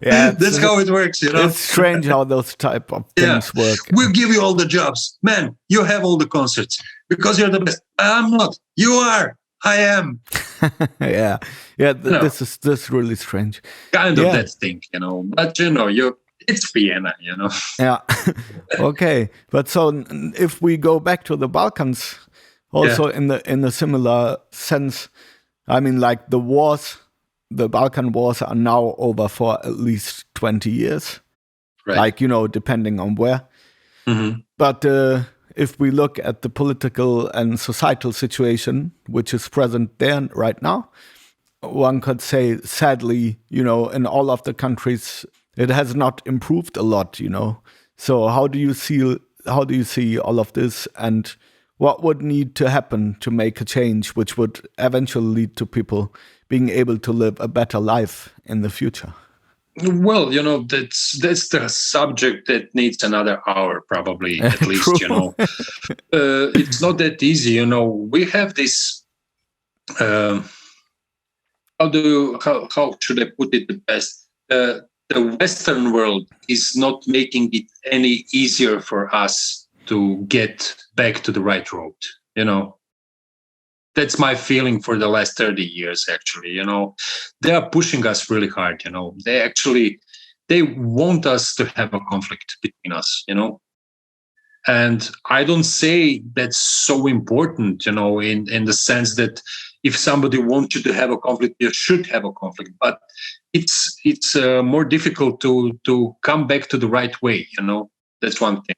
Yeah, that's how it works, It's strange how those type of things work. We'll give you all the jobs. Man, you have all the concerts because you're the best. I'm not. You are. I am. Yeah. This is really strange. Kind of that thing, But it's Vienna, Yeah. Okay. But so if we go back to the Balkans, also in a similar sense, I mean, like the Balkan wars are now over for at least 20 years. Right. Like, depending on where. Mm-hmm. But if we look at the political and societal situation, which is present there right now, one could say, sadly, in all of the countries, it has not improved a lot, So how do you see all of this, and what would need to happen to make a change which would eventually lead to people being able to live a better life in the future? Well, that's the subject that needs another hour, probably, at least, It's not that easy, We have this, how should I put it the best? The Western world is not making it any easier for us to get back to the right road, That's my feeling for the last 30 years, actually, They are pushing us really hard, They want us to have a conflict between us, And I don't say that's so important, in the sense that if somebody wants you to have a conflict, you should have a conflict. But it's more difficult to come back to the right way, That's one thing.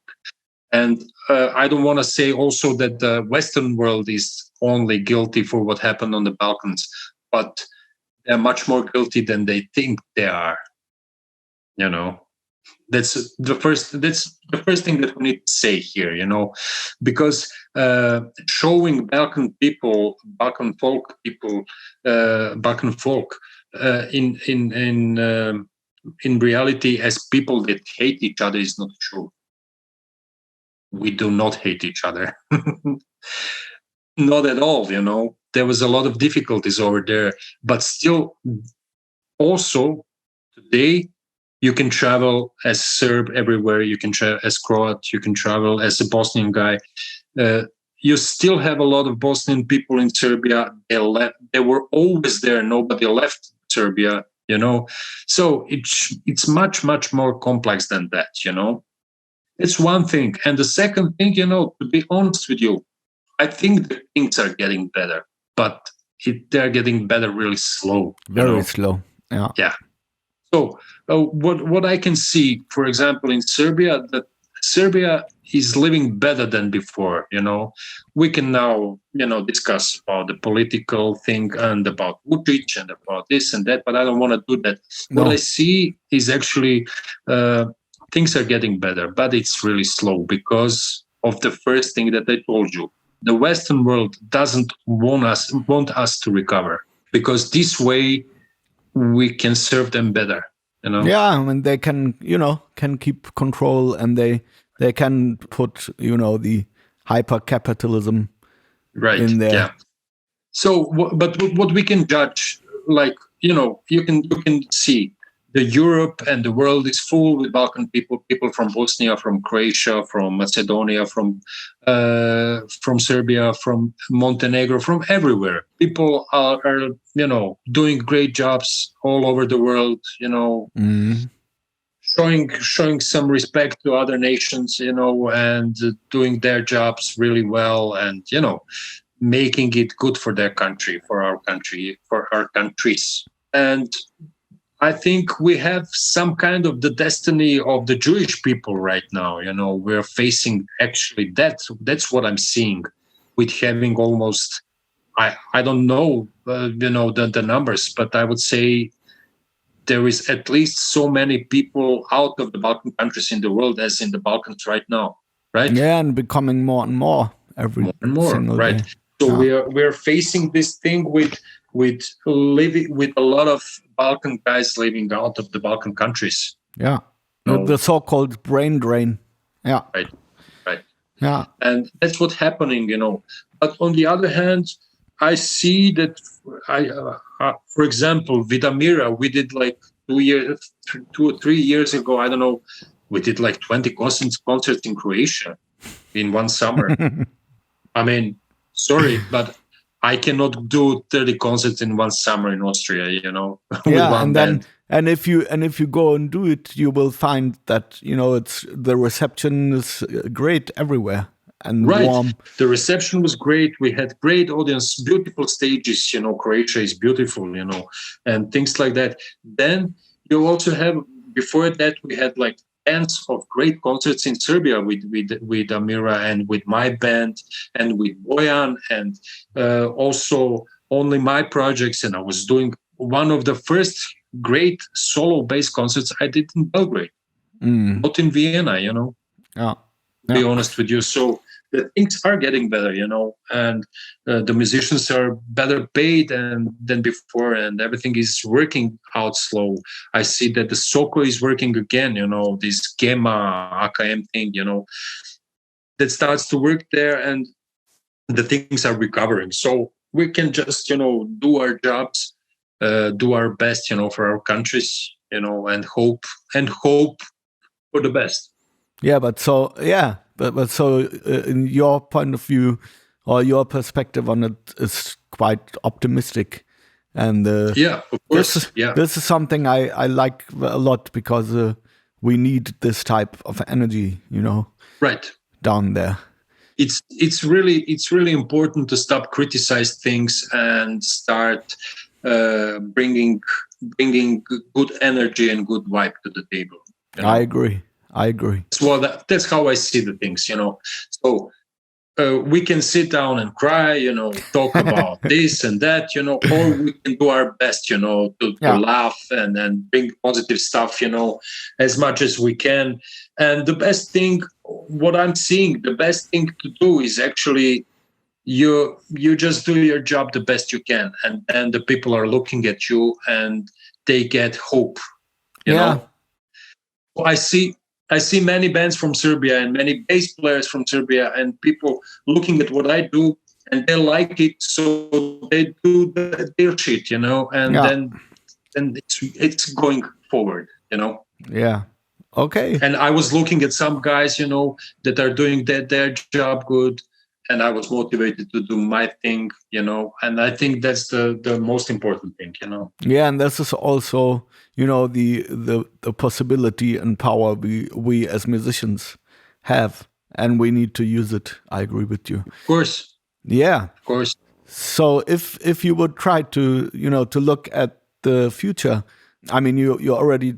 And I don't want to say also that the Western world is only guilty for what happened on the Balkans, but they're much more guilty than they think they are. That's the first thing that we need to say here, because showing Balkan folk in reality as people that hate each other is not true. We do not hate each other. Not at all, There was a lot of difficulties over there. But still, also, today, you can travel as Serb everywhere. You can travel as Croat. You can travel as a Bosnian guy. You still have a lot of Bosnian people in Serbia. They were always there. Nobody left Serbia. you know. So it's much, much more complex than that, you know. It's one thing. And the second thing, you know, to be honest with you, I think the things are getting better, but they're getting better really slow. Very slow. Yeah. Yeah. So what I can see, for example, in Serbia, that Serbia is living better than before. You know, we can now, you know, discuss about the political thing and about Vučić and about this and that, but I don't want to do that. No. What I see is actually things are getting better, but it's really slow because of the first thing that I told you. The Western world doesn't want us to recover, because this way we can serve them better, you know. Yeah, I mean, they can, you know, can keep control, and they can put, you know, the hyper capitalism in there. Yeah. So, but what we can judge, like, you know, you can see the Europe and the world is full with Balkan people from Bosnia, from Croatia, from Macedonia, from Serbia, from Montenegro, from everywhere. People are you know, doing great jobs all over the world, you know, showing some respect to other nations, you know, and doing their jobs really well, and, you know, making it good for their country, for our countries. And I think we have some kind of the destiny of the Jewish people right now. You know, we're facing actually that's what I'm seeing, with having almost, I don't know, you know, the numbers, but I would say there is at least so many people out of the Balkan countries in the world as in the Balkans right now, right? Yeah, and becoming more and more every single right day. So we're facing this thing with living with a lot of Balkan guys living out of the Balkan countries. Yeah, the so-called brain drain. Yeah, right. Yeah, and that's what's happening, you know. But on the other hand, I see that for example, with Amira, we did like 2 or 3 years ago, I don't know, we did like 20 concerts in Croatia in one summer. I mean, sorry, but I cannot do 30 concerts in one summer in Austria, you know. Yeah, and if you go and do it, you will find that, you know, the reception is great everywhere and warm. The reception was great. We had great audience, beautiful stages. You know, Croatia is beautiful, you know, and things like that. Then you also have, before that, we had like tens of great concerts in Serbia with Amira and with my band and with Bojan, and also only my projects. And I was doing one of the first great solo bass concerts I did in Belgrade, not in Vienna, you know. Yeah. To be honest with you. So the things are getting better, you know, and the musicians are better paid than before, and everything is working out slow. I see that the Soko is working again, you know, this Gema AKM thing, you know, that starts to work there, and the things are recovering. So we can just, you know, do our jobs, do our best, you know, for our countries, you know, and hope for the best. Yeah, but so in your point of view or your perspective on it is quite optimistic, and yeah, of course, this is something I like a lot, because we need this type of energy, you know, right down there. It's really important to stop criticize things and start bringing good energy and good vibe to the table. You know? I agree. That's how I see the things, you know. So we can sit down and cry, you know, talk about this and that, you know, or we can do our best, you know, to laugh and bring positive stuff, you know, as much as we can. And the best thing, what I'm seeing, the best thing to do is actually you just do your job the best you can, and the people are looking at you and they get hope, you know. I see many bands from Serbia and many bass players from Serbia and people looking at what I do, and they like it, so they do their shit, you know, and then it's going forward, you know. Yeah. Okay. And I was looking at some guys, you know, that are doing their job good, and I was motivated to do my thing, and I think that's the most important thing, Yeah, and this is also, the possibility and power we as musicians have, and we need to use it. I agree with you. Of course. Yeah. Of course. So if you would try to, to look at the future, I mean, you already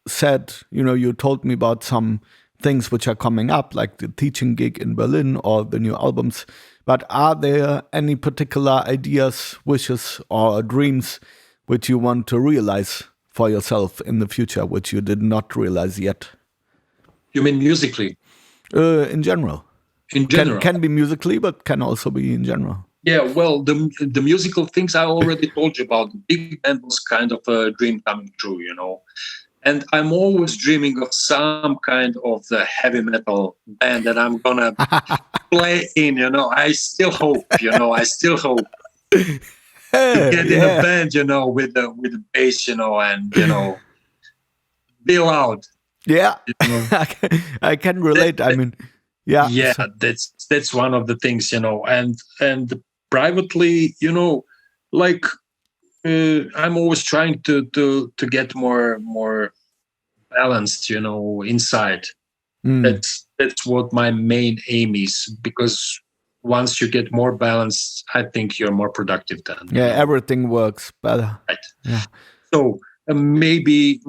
said, you told me about some things which are coming up, like the teaching gig in Berlin or the new albums. But are there any particular ideas, wishes, or dreams which you want to realize for yourself in the future, which you did not realize yet? You mean musically? In general. In general. Can be musically, but can also be in general. Yeah, well, the musical things I already told you about. The big band was kind of a dream coming true, And I'm always dreaming of some kind of the heavy metal band that I'm gonna play in, I still hope, to get in a band, with the bass, and be loud. Yeah, I can relate. I mean, yeah. Yeah, that's one of the things, and privately, like I'm always trying to get more balanced, inside. That's what my main aim is, because once you get more balanced, I think you're more productive then. Yeah, everything works better. Right. Yeah. So maybe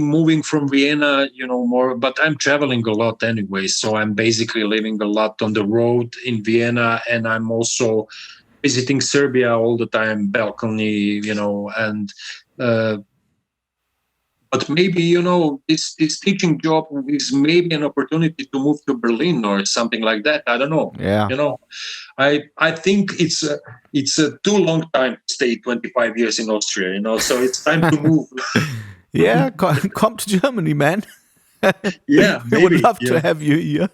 moving from Vienna, more, but I'm traveling a lot anyway. So I'm basically living a lot on the road in Vienna, and I'm also visiting Serbia all the time, balcony, and but maybe, this teaching job is maybe an opportunity to move to Berlin or something like that. I don't know. Yeah. I think it's a too long time to stay 25 years in Austria, so it's time to move. Yeah, come to Germany, man. Yeah, we would love to have you here.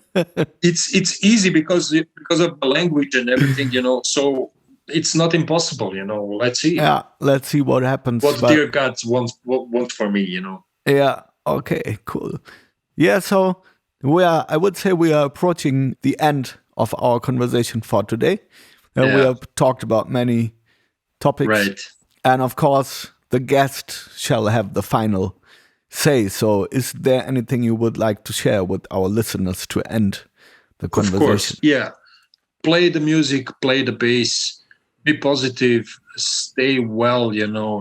It's easy because of the language and everything, so it's not impossible, let's see. Yeah, let's see what happens. What dear God want for me, Yeah, okay, cool. Yeah, so I would say we are approaching the end of our conversation for today. We have talked about many topics. Right. And of course, the guest shall have the final say. So is there anything you would like to share with our listeners to end the conversation? Of course, yeah. Play the music, play the bass, be positive, stay well,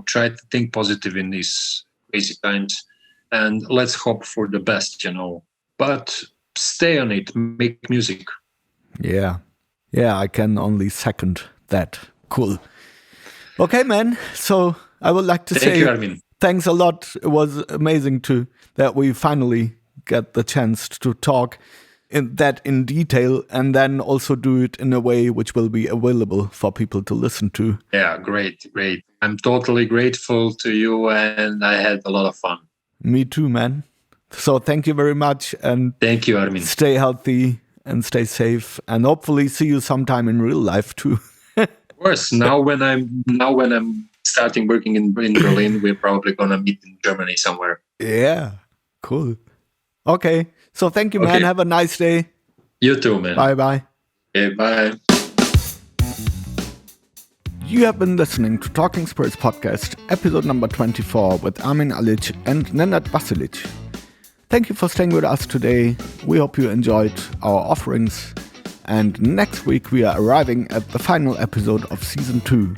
try to think positive in these crazy times, and let's hope for the best, but stay on it, make music. Yeah, I can only second that. Cool. Okay, man. So I would like to say you, Armin. Thanks a lot. It was amazing that we finally get the chance to talk in detail, and then also do it in a way which will be available for people to listen to. Yeah, great. I'm totally grateful to you, and I had a lot of fun. Me too, man. So thank you very much, and thank you, Armin. Stay healthy and stay safe, and hopefully see you sometime in real life too. Of course. Now when I'm starting working in Berlin, we're probably gonna meet in Germany somewhere. Yeah, cool. Okay. So thank you, man. Okay. Have a nice day. You too, man. Bye-bye. Okay, bye. You have been listening to Talking Spirits Podcast, episode number 24 with Armin, Alić and Nenad Vasilić. Thank you for staying with us today. We hope you enjoyed our offerings. And next week we are arriving at the final episode of Season 2.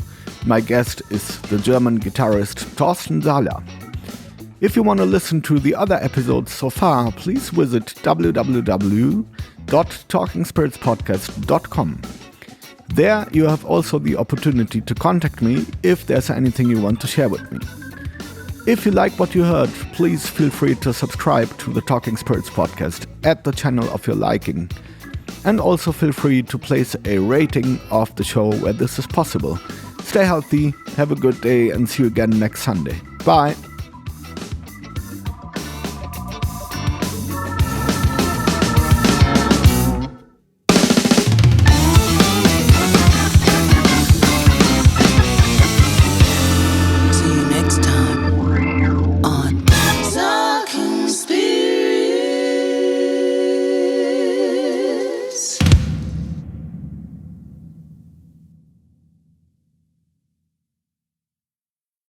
My guest is the German guitarist Thorsten Sahler. If you want to listen to the other episodes so far, please visit www.talkingspiritspodcast.com. There you have also the opportunity to contact me if there's anything you want to share with me. If you like what you heard, please feel free to subscribe to the Talking Spirits podcast at the channel of your liking. And also feel free to place a rating of the show where this is possible. Stay healthy, have a good day, and see you again next Sunday. Bye!